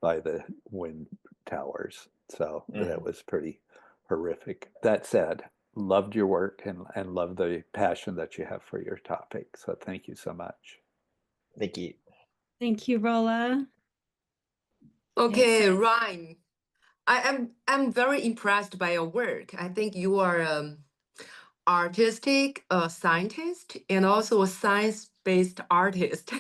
by the wind towers. So that was pretty horrific. That said, loved your work and love the passion that you have for your topic. So thank you so much. Thank you. Thank you, Rolla. Okay, Ryan. I'm very impressed by your work. I think you are artistic, a scientist, and also a science-based artist.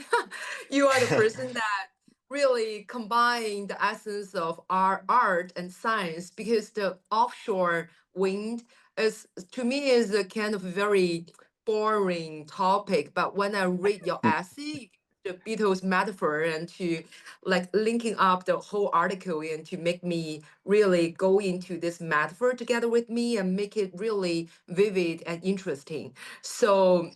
You are the person that really combine the essence of art and science, because the offshore wind is, to me, is a kind of very boring topic. But when I read your essay, the Beatles metaphor, and to like linking up the whole article and to make me really go into this metaphor together with me and make it really vivid and interesting. So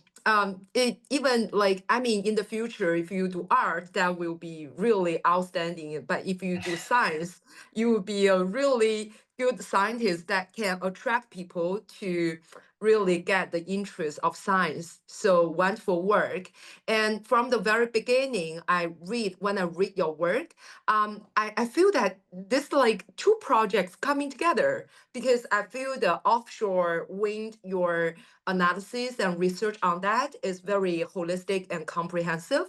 it even like, I mean, in the future, if you do art, that will be really outstanding. But if you do science, you will be a really good scientist that can attract people to really get the interest of science. So wonderful work. And from the very beginning, when I read your work, I feel that this like two projects coming together, because I feel the offshore wind, your analysis and research on that is very holistic and comprehensive.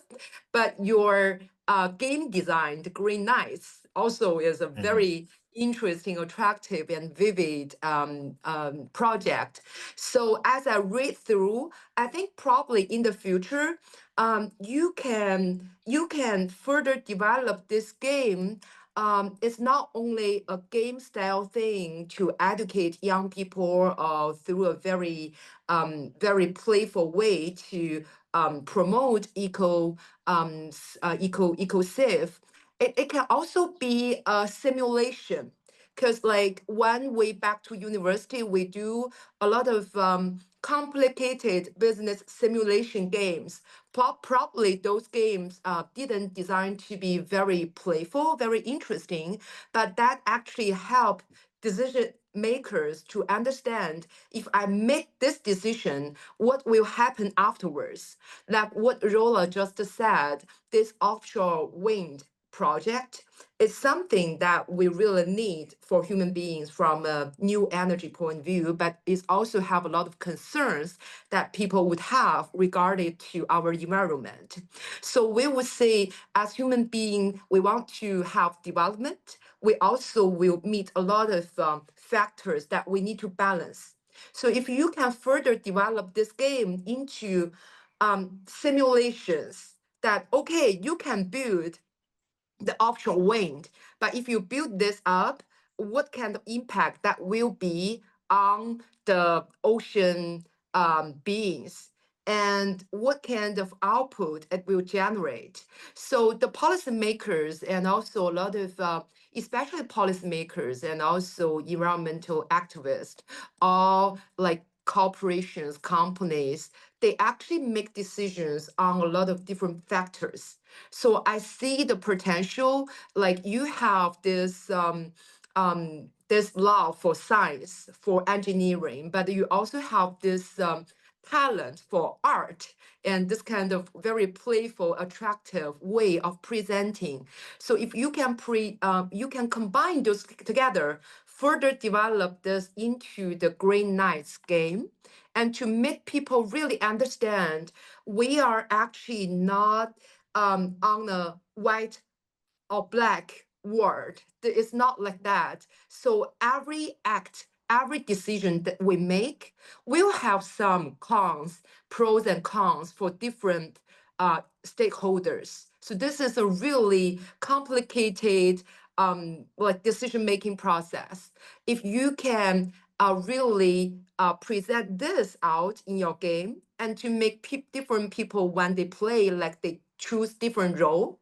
But your game design, the Green Knights, also is a very interesting, attractive, and vivid project. So as I read through, I think probably in the future, you can further develop this game. It's not only a game style thing to educate young people through a very playful way to promote eco safe. It can also be a simulation, because like when we back to university, we do a lot of complicated business simulation games. Probably those games didn't design to be very playful, very interesting, but that actually help decision makers to understand, if I make this decision, what will happen afterwards. Like what Rolla just said, this offshore wind project is something that we really need for human beings from a new energy point of view, but it also have a lot of concerns that people would have regarding to our environment. So we would say, as human beings, we want to have development. We also will meet a lot of factors that we need to balance. So if you can further develop this game into simulations, that okay, you can build the offshore wind, but if you build this up, what kind of impact that will be on the ocean beings, and what kind of output it will generate? So the policymakers and also a lot of especially policymakers and also environmental activists, all like corporations, companies, they actually make decisions on a lot of different factors. So I see the potential, like you have this this love for science, for engineering, but you also have this talent for art and this kind of very playful, attractive way of presenting. So if you can you can combine those together, further develop this into the Green Knights game, and to make people really understand we are actually not on a white or black world. It's not like that. So every act, every decision that we make will have some cons, pros and cons for different stakeholders. So this is a really complicated like decision-making process. If you can really present this out in your game and to make different people when they play, like they choose different role,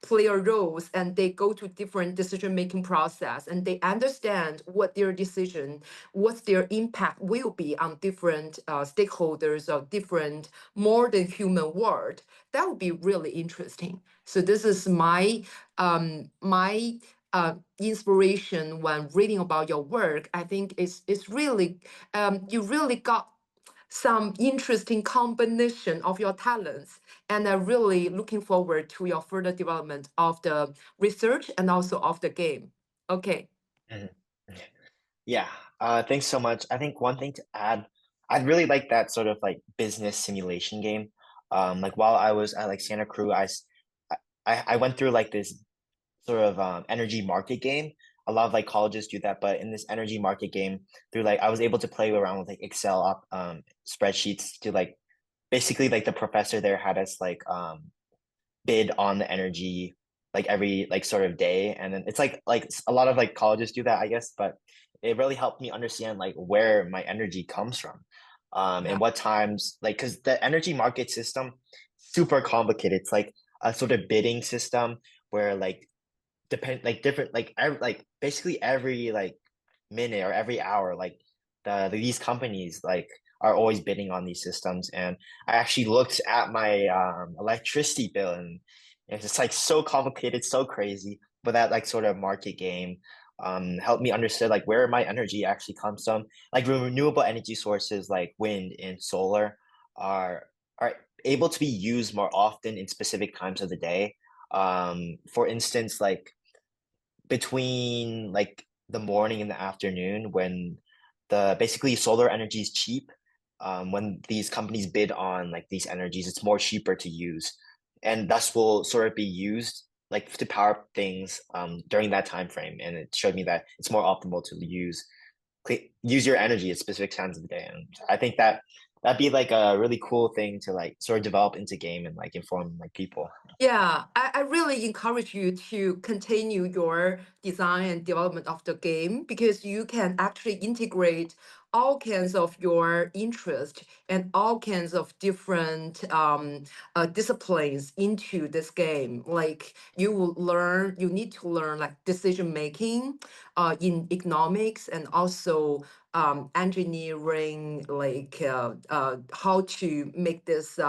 player roles, and they go to different decision-making process, and they understand what their decision, what their impact will be on different stakeholders or different more than human world. That would be really interesting. So this is my inspiration when reading about your work. I think it's really you really got some interesting combination of your talents, and I'm really looking forward to your further development of the research and also of the game. Okay. Mhm. Yeah, thanks so much. I think one thing to add, I'd really like that sort of like business simulation game. Like while I was at like Santa Cruz, I went through like this sort of energy market game. A lot of like colleges do that, but in this energy market game, through like I was able to play around with like Excel spreadsheets to like basically like the professor there had us like bid on the energy like every like sort of day, and then it's like a lot of like colleges do that, I guess, but it really helped me understand like where my energy comes from, and what times, like, because the energy market system super complicated. It's like a sort of bidding system where like different like basically every like minute or every hour, like these companies like are always bidding on these systems. And I actually looked at my electricity bill, and it's just like so complicated, so crazy. But that like sort of market game helped me understand like where my energy actually comes from. Like renewable energy sources like wind and solar are able to be used more often in specific times of the day. For instance, like between like the morning and the afternoon, when the basically solar energy is cheap, when these companies bid on like these energies, it's more cheaper to use, and thus will sort of be used like to power up things during that time frame. And it showed me that it's more optimal to use your energy at specific times of the day. And I think that that'd be like a really cool thing to like sort of develop into game and like inform like people. Yeah, I really encourage you to continue your design and development of the game, because you can actually integrate all kinds of your interest and all kinds of different disciplines into this game. Like you need to learn like decision making in economics, and also engineering, like how to make this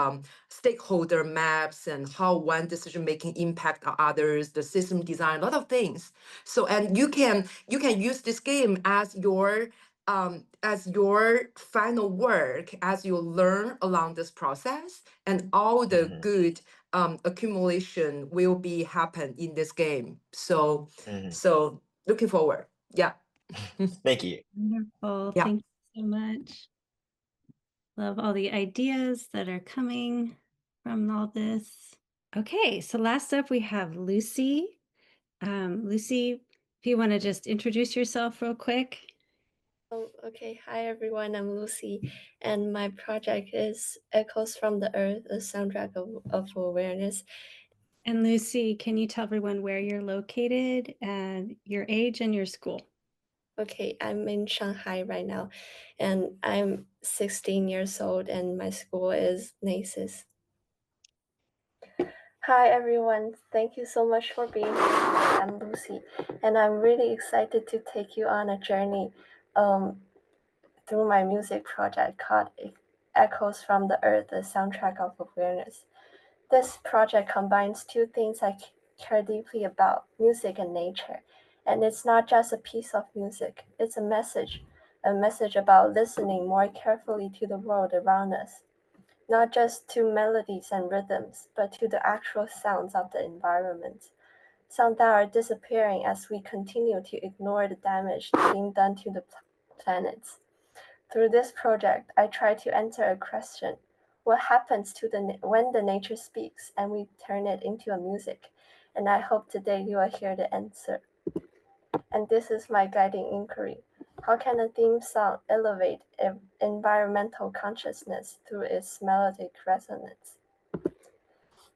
stakeholder maps, and how one decision making impact others, the system design, a lot of things. So, and you can use this game as your final work, as you learn along this process, and all the good accumulation will be happen in this game. So so looking forward. Yeah. Thank you. Wonderful. Yeah. Thank you so much. Love all the ideas that are coming from all this. Okay, so last up we have Lucy. Lucy, if you want to just introduce yourself real quick. Okay, hi everyone, I'm Lucy, and my project is Echoes from the Earth, a soundtrack of awareness. And Lucy, can you tell everyone where you're located and your age and your school? Okay, I'm in Shanghai right now, and I'm 16 years old, and my school is NACES. Hi everyone, thank you so much for being here. I'm Lucy, and I'm really excited to take you on a journey through my music project called Echoes from the Earth, the soundtrack of awareness. This project combines two things I care deeply about, music and nature. And it's not just a piece of music, it's a message about listening more carefully to the world around us, not just to melodies and rhythms, but to the actual sounds of the environment, sounds that are disappearing as we continue to ignore the damage being done to the planets. Through this project, I try to answer a question: what happens to when the nature speaks and we turn it into a music? And I hope today you will hear the answer. And this is my guiding inquiry. How can a theme song elevate environmental consciousness through its melodic resonance?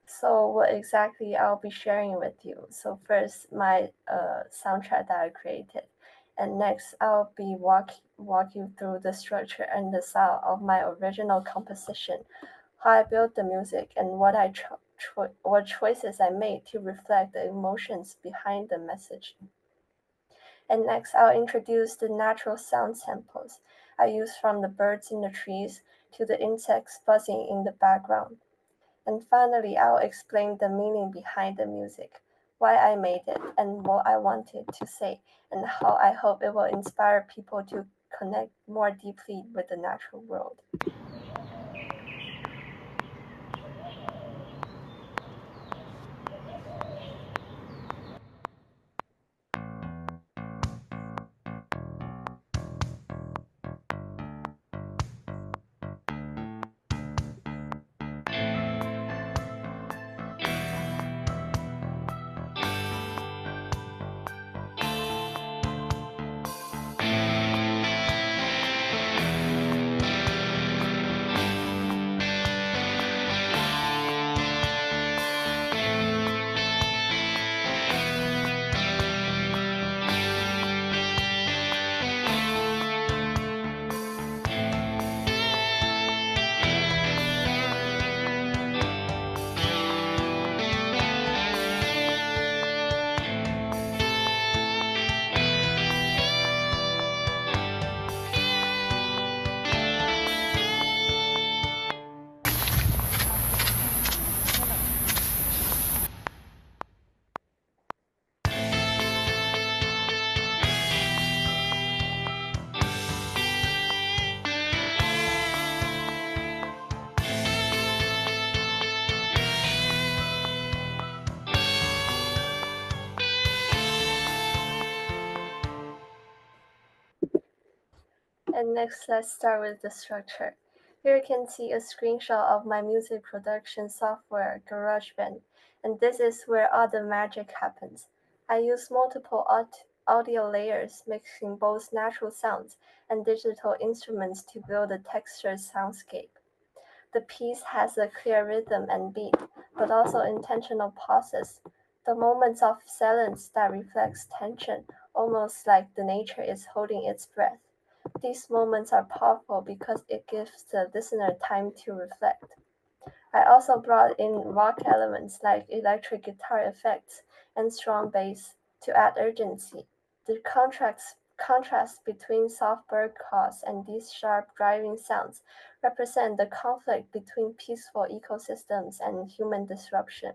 So what exactly I'll be sharing with you. So first, my soundtrack that I created. And next, I'll be walk you through the structure and the style of my original composition, how I built the music, and what what choices I made to reflect the emotions behind the message. And next, I'll introduce the natural sound samples I use, from the birds in the trees to the insects buzzing in the background. And finally, I'll explain the meaning behind the music, why I made it, and what I wanted to say, and how I hope it will inspire people to connect more deeply with the natural world. And next, let's start with the structure. Here you can see a screenshot of my music production software, GarageBand, and this is where all the magic happens. I use multiple audio layers, mixing both natural sounds and digital instruments to build a textured soundscape. The piece has a clear rhythm and beat, but also intentional pauses, the moments of silence that reflects tension, almost like the nature is holding its breath. These moments are powerful because it gives the listener time to reflect. I also brought in rock elements like electric guitar effects and strong bass to add urgency. The contrast between soft bird calls and these sharp driving sounds represent the conflict between peaceful ecosystems and human disruption.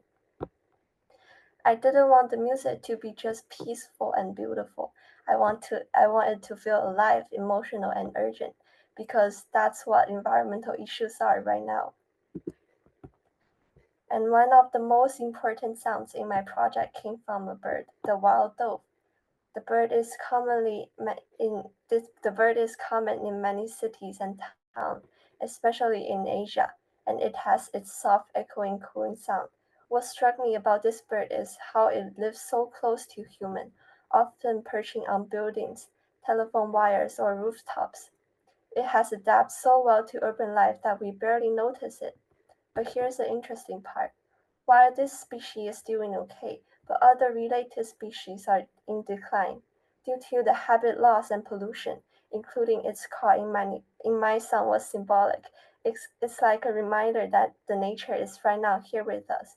I didn't want the music to be just peaceful and beautiful. I want it to feel alive, emotional, and urgent, because that's what environmental issues are right now. And one of the most important sounds in my project came from a bird, the wild dove. The bird is common in many cities and towns, especially in Asia, and it has its soft, echoing, cooing sound. What struck me about this bird is how it lives so close to human, often perching on buildings, telephone wires, or rooftops. It has adapted so well to urban life that we barely notice it. But here's the interesting part. While this species is doing okay, but other related species are in decline due to the habit loss and pollution, including its call in my song was symbolic. It's like a reminder that the nature is right now here with us,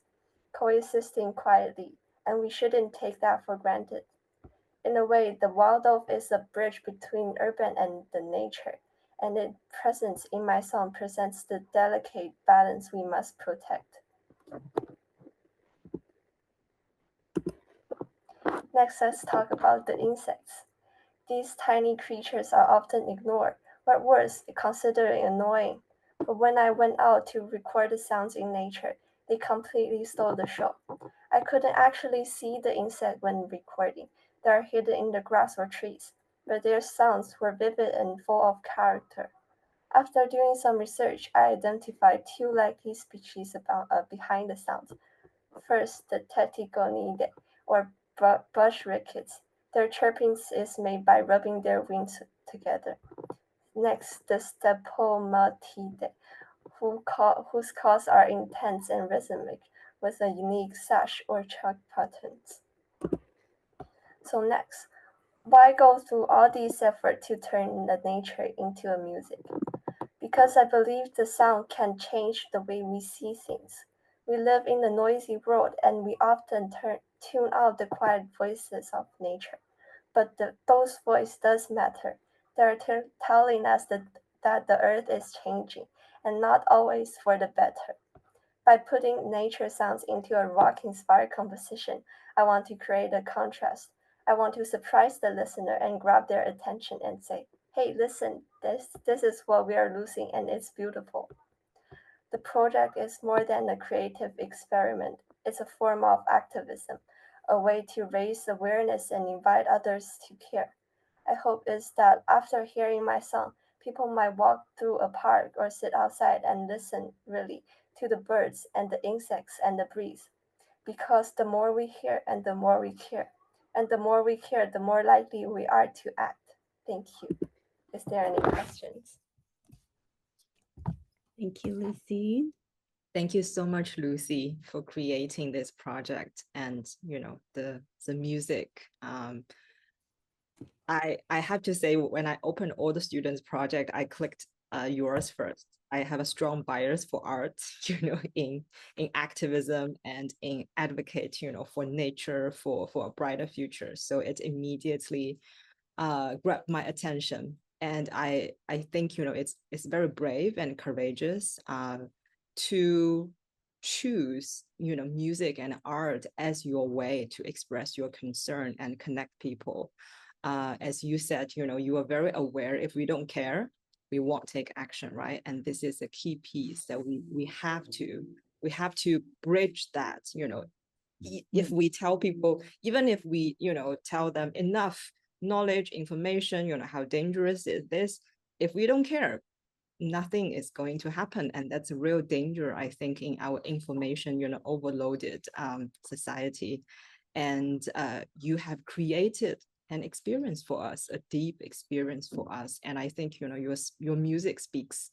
coexisting quietly, and we shouldn't take that for granted. In a way, the wild dove is a bridge between urban and the nature, and its presence in my song presents the delicate balance we must protect. Next, let's talk about the insects. These tiny creatures are often ignored, or worse, considered annoying. But when I went out to record the sounds in nature, they completely stole the show. I couldn't actually see the insect when recording. They are hidden in the grass or trees, but their sounds were vivid and full of character. After doing some research, I identified two likely species behind the sounds. First, the Tetigonidae, or bush crickets. Their chirping is made by rubbing their wings together. Next, the Stepomatidae, whose calls are intense and rhythmic, with a unique sash or chalk patterns. So next, why go through all these efforts to turn the nature into a music? Because I believe the sound can change the way we see things. We live in a noisy world and we often tune out the quiet voices of nature. But those voices does matter. They're telling us that the earth is changing, and not always for the better. By putting nature sounds into a rock-inspired composition, I want to create a contrast. I want to surprise the listener and grab their attention and say, hey, listen, this is what we are losing and it's beautiful. The project is more than a creative experiment. It's a form of activism, a way to raise awareness and invite others to care. I hope is that after hearing my song, people might walk through a park or sit outside and listen really to the birds and the insects and the breeze. Because the more we hear and the more we care, and the more we care, the more likely we are to act. Thank you. Is there any questions? Thank you, Lucy. Thank you so much, Lucy, for creating this project and, you know, the music. I have to say, when I opened all the students' project, I clicked yours first. I have a strong bias for art, you know, in activism and in advocate, you know, for nature, for a brighter future. So it immediately grabbed my attention. And I think, you know, it's very brave and courageous to choose, you know, music and art as your way to express your concern and connect people. As you said, you know, you are very aware if we don't care, we won't take action, right? And this is a key piece that we have to bridge that, you know. If we tell people, even if we, you know, tell them enough knowledge, information, you know, how dangerous is this, if we don't care, nothing is going to happen. And that's a real danger, I think, in our information, you know, overloaded society. And you have created an experience for us, a deep experience for us. And I think, you know, your music speaks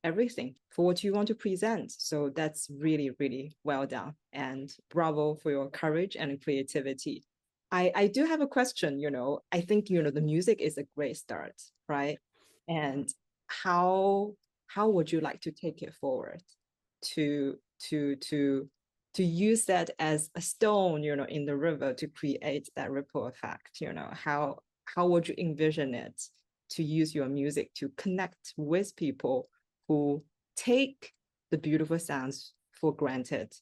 everything for what you want to present. So that's really, really well done. And bravo for your courage and creativity. I do have a question, you know. I think, you know, the music is a great start, right? And how would you like to take it forward to use that as a stone, you know, in the river to create that ripple effect? You know, how would you envision it to use your music to connect with people who take the beautiful sounds for granted?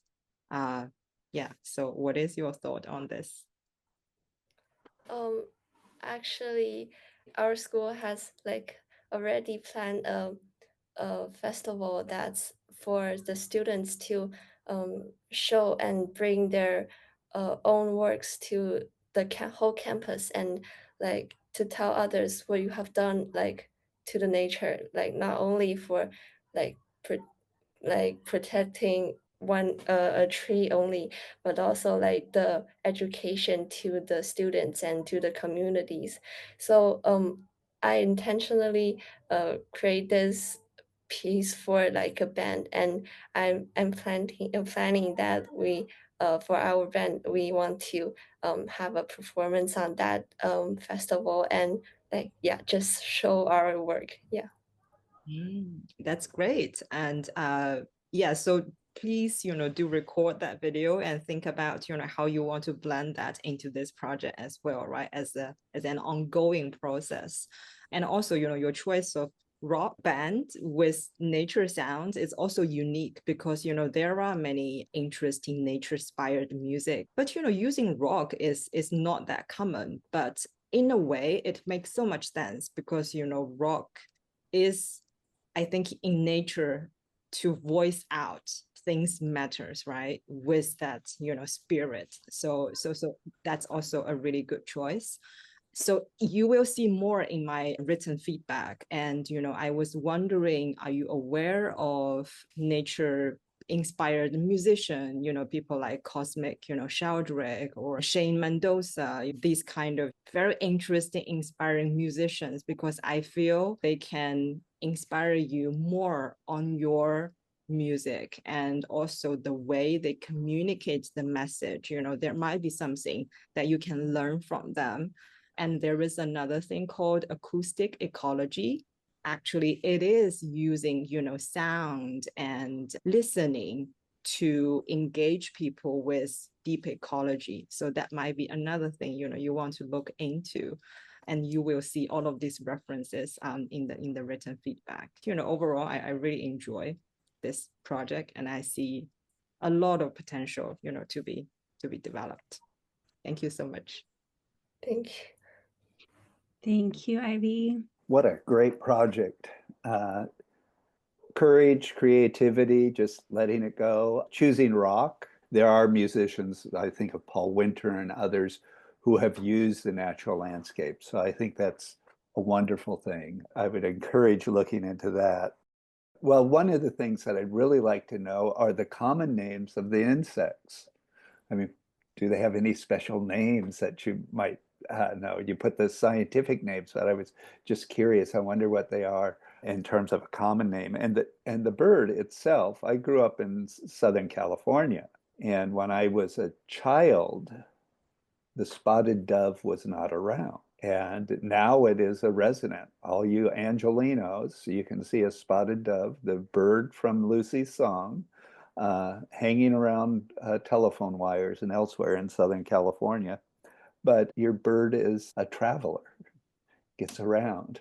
Yeah, so what is your thought on this? Actually, our school has like already planned a festival that's for the students to show and bring their own works to the whole campus, and like to tell others what you have done, like to the nature, like not only for like protecting a tree only, but also like the education to the students and to the communities. So I intentionally create this piece for like a band, and I'm planning that we for our band we want to have a performance on that festival, and like just show our work. That's great. And yeah, so please, you know, do record that video and think about, you know, how you want to blend that into this project as well, right? As an ongoing process. And also, you know, your choice of rock band with nature sounds is also unique because, there are many interesting nature-inspired music, but, using rock is not that common. But in a way, it makes so much sense because, rock is, I think, in nature to voice out things matters, right? With that, spirit. So that's also a really good choice. So you will see more in my written feedback. And, I was wondering, are you aware of nature inspired musician, people like Cosmic, Sheldrake or Shane Mendoza, these kind of very interesting, inspiring musicians, because I feel they can inspire you more on your music and also the way they communicate the message. There might be something that you can learn from them. And there is another thing called acoustic ecology. Actually, it is using, sound and listening to engage people with deep ecology. So that might be another thing, you want to look into. And you will see all of these references in the written feedback. Overall, I really enjoy this project, and I see a lot of potential, to be developed. Thank you so much. Thank you. Thank you, Ivy. What a great project. Courage, creativity, just letting it go, choosing rock. There are musicians, I think of Paul Winter and others, who have used the natural landscape. So I think that's a wonderful thing. I would encourage looking into that. Well, one of the things that I'd really like to know are the common names of the insects. I mean, do they have any special names that you might know? You put the scientific names, but I was just curious. I wonder what they are in terms of a common name. And the bird itself, I grew up in Southern California. And when I was a child, the spotted dove was not around. And now it is a resident. All you Angelinos, you can see a spotted dove, the bird from Lucy's song, hanging around telephone wires and elsewhere in Southern California. But your bird is a traveler, gets around.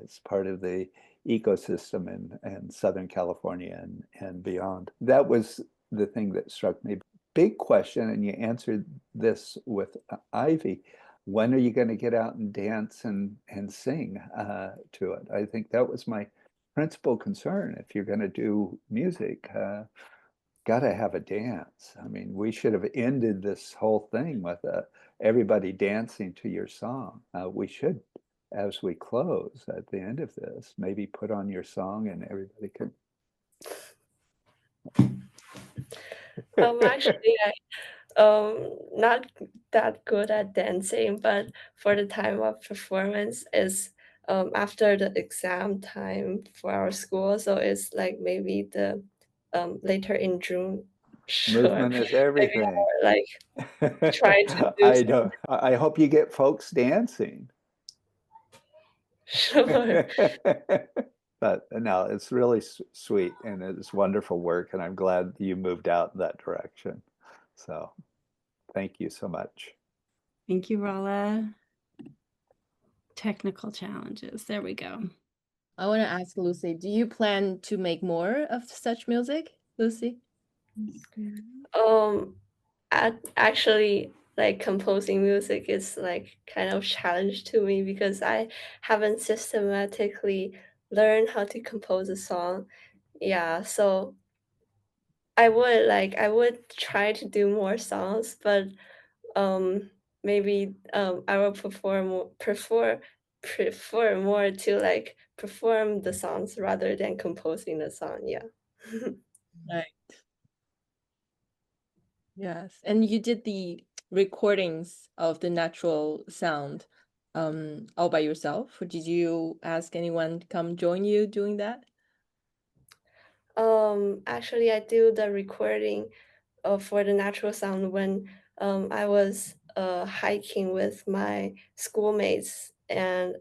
It's part of the ecosystem in Southern California and beyond. That was the thing that struck me. Big question, and you answered this with Ivy. When are you going to get out and dance and sing to it? I think that was my principal concern. If you're going to do music, got to have a dance. I mean, we should have ended this whole thing with everybody dancing to your song. We should, as we close at the end of this, maybe put on your song and everybody could. Actually, not that good at dancing, but for the time of performance is after the exam time for our school. So it's like maybe the later in June. Sure. Movement is everything. Like try to do. I hope you get folks dancing. Sure. But no, it's really sweet and it's wonderful work, and I'm glad you moved out in that direction. So thank you so much. Thank you, Rolla. Technical challenges. There we go. I want to ask Lucy, do you plan to make more of such music, Lucy? Actually, like composing music is like kind of challenge to me because I haven't systematically learned how to compose a song. Yeah, so I would try to do more songs, but maybe I will prefer more to like perform the songs rather than composing the song. Yeah. Right. Yes, and you did the recordings of the natural sound all by yourself, or did you ask anyone to come join you doing that? Actually, I do the recording for the natural sound when I was hiking with my schoolmates, and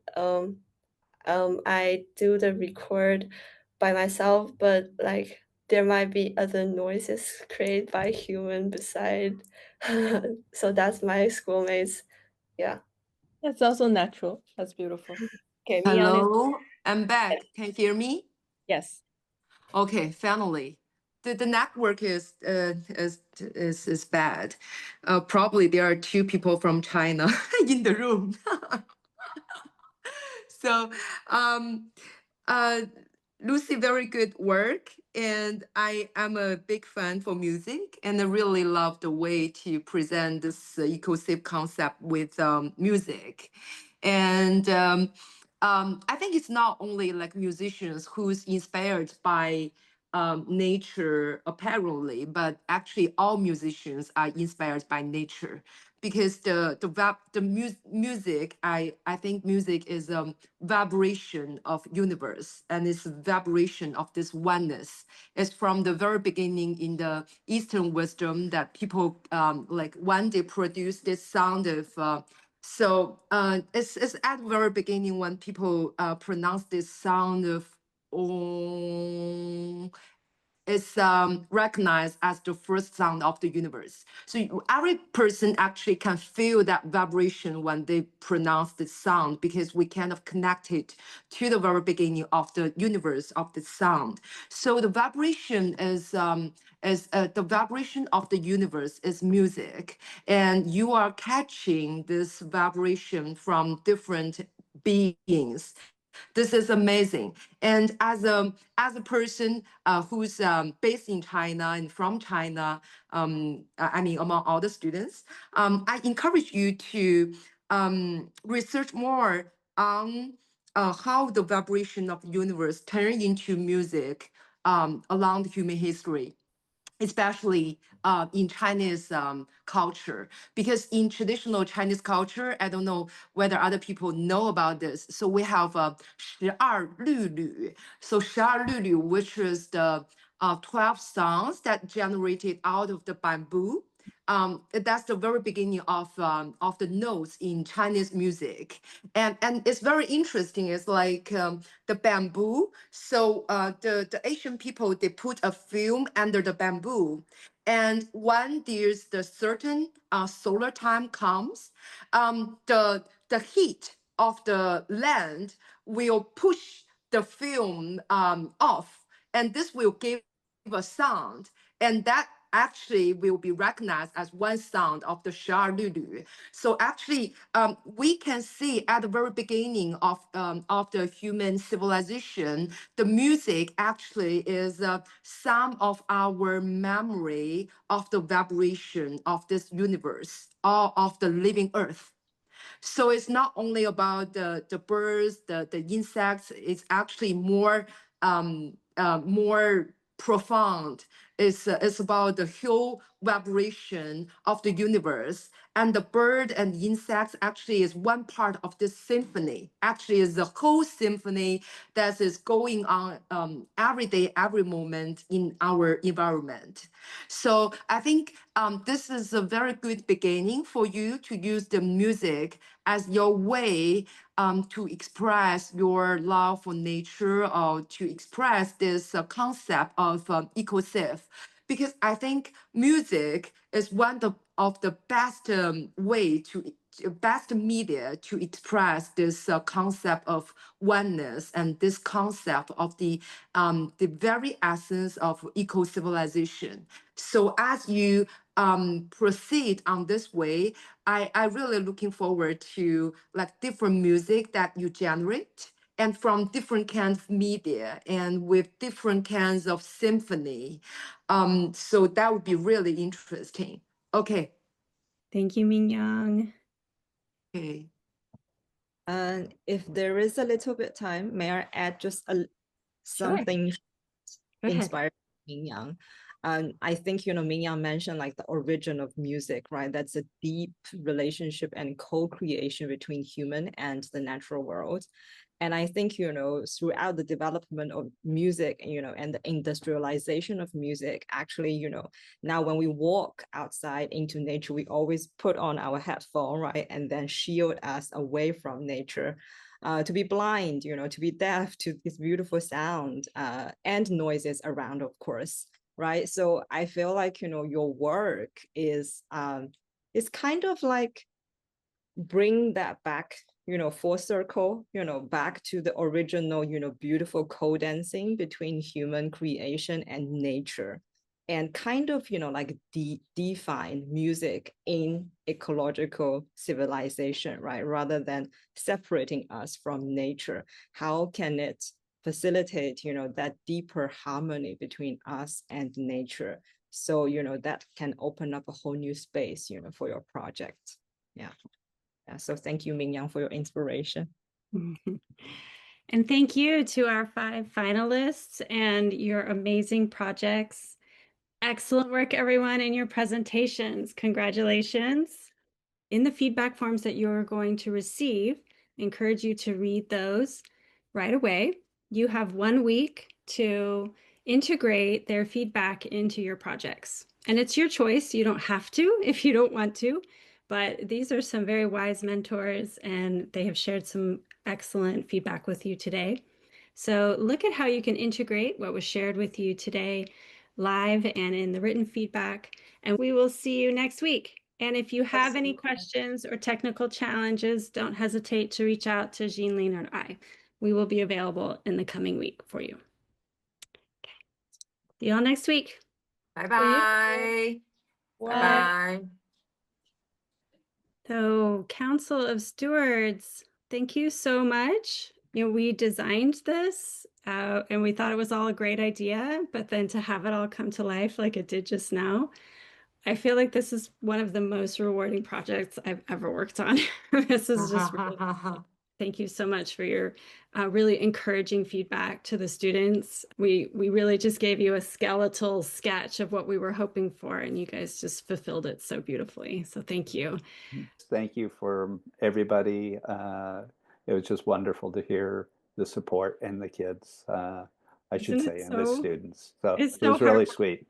I do the record by myself, but like there might be other noises created by human beside. So that's my schoolmates. Yeah. That's also natural. That's beautiful. Okay, Mingyang is Hello, I'm back. Can you hear me? Yes. Okay, finally. The network is bad. Probably there are two people from China in the room. So, uh, Lucy, very good work. And I am a big fan for music, and I really love the way to present this eco-safe concept with music. And I think it's not only like musicians who's inspired by nature apparently, but actually all musicians are inspired by nature, because music, I think music is a vibration of universe, and it's a vibration of this oneness. It's from the very beginning in the Eastern wisdom that people like one day produce this sound of it's at the very beginning when people pronounce this sound of Om. Is recognized as the first sound of the universe. So every person actually can feel that vibration when they pronounce the sound, because we kind of connect it to the very beginning of the universe of the sound. So the vibration is the vibration of the universe is music, and you are catching this vibration from different beings. This is amazing. And as a person who's based in China and from China, I mean, among all the students, I encourage you to research more on how the vibration of the universe turned into music along the human history, especially in Chinese culture. Because in traditional Chinese culture, I don't know whether other people know about this. So we have 12律律. So 12律律, which is the 12 songs that generated out of the bamboo. That's the very beginning of the notes in Chinese music, and it's very interesting. It's like the bamboo. So the Asian people, they put a film under the bamboo, and when there's the certain solar time comes, the heat of the land will push the film off, and this will give a sound, and that actually will be recognized as one sound of the Sha Lulu. So actually, we can see at the very beginning of the human civilization, the music actually is some of our memory of the vibration of this universe, or of the living earth. So it's not only about the birds, the insects. It's actually more more profound. It's about the whole vibration of the universe. And the bird and insects actually is one part of this symphony. Actually, is the whole symphony that is going on every day, every moment in our environment. So I think this is a very good beginning for you to use the music as your way to express your love for nature, or to express this concept of eco-safe. Because I think music is one of the best way to best media to express this concept of oneness, and this concept of the very essence of eco-civilization. So as you proceed on this way, I really looking forward to like different music that you generate, and from different kinds of media, and with different kinds of symphony. So that would be really interesting. Okay. Thank you, Mingyang. Okay. And if there is a little bit time, may I add just something Go ahead. inspired by Mingyang? I think, Mingyang mentioned like the origin of music, right? That's a deep relationship and co-creation between human and the natural world. And I think, throughout the development of music, and the industrialization of music, actually, now when we walk outside into nature, we always put on our headphone, right? And then shield us away from nature. To be blind, to be deaf to this beautiful sound and noises around, of course, right? So I feel like, your work is kind of like bring that back full circle, back to the original, beautiful co-dancing between human creation and nature, and kind of, like define music in ecological civilization, right? Rather than separating us from nature, how can it facilitate, that deeper harmony between us and nature? So, that can open up a whole new space, for your project. Yeah. So thank you, Mingyang, for your inspiration. And thank you to our 5 finalists and your amazing projects. Excellent work, everyone, in your presentations. Congratulations. In the feedback forms that you're going to receive, I encourage you to read those right away. You have 1 week to integrate their feedback into your projects. And it's your choice. You don't have to if you don't want to, but these are some very wise mentors and they have shared some excellent feedback with you today. So look at how you can integrate what was shared with you today live and in the written feedback, and we will see you next week. And if you have any questions or technical challenges, don't hesitate to reach out to Jean-Line or I. We will be available in the coming week for you. Okay. See you all next week. Bye-bye. Bye-bye. So, Council of Stewards, thank you so much. We designed this and we thought it was all a great idea, but then to have it all come to life like it did just now, I feel like this is one of the most rewarding projects I've ever worked on. This is just really thank you so much for your really encouraging feedback to the students. We really just gave you a skeletal sketch of what we were hoping for, and you guys just fulfilled it so beautifully. So thank you. Thank you for everybody. It was just wonderful to hear the support and the kids, I should Isn't say, it and the so? students. So It's it so was really hard. sweet.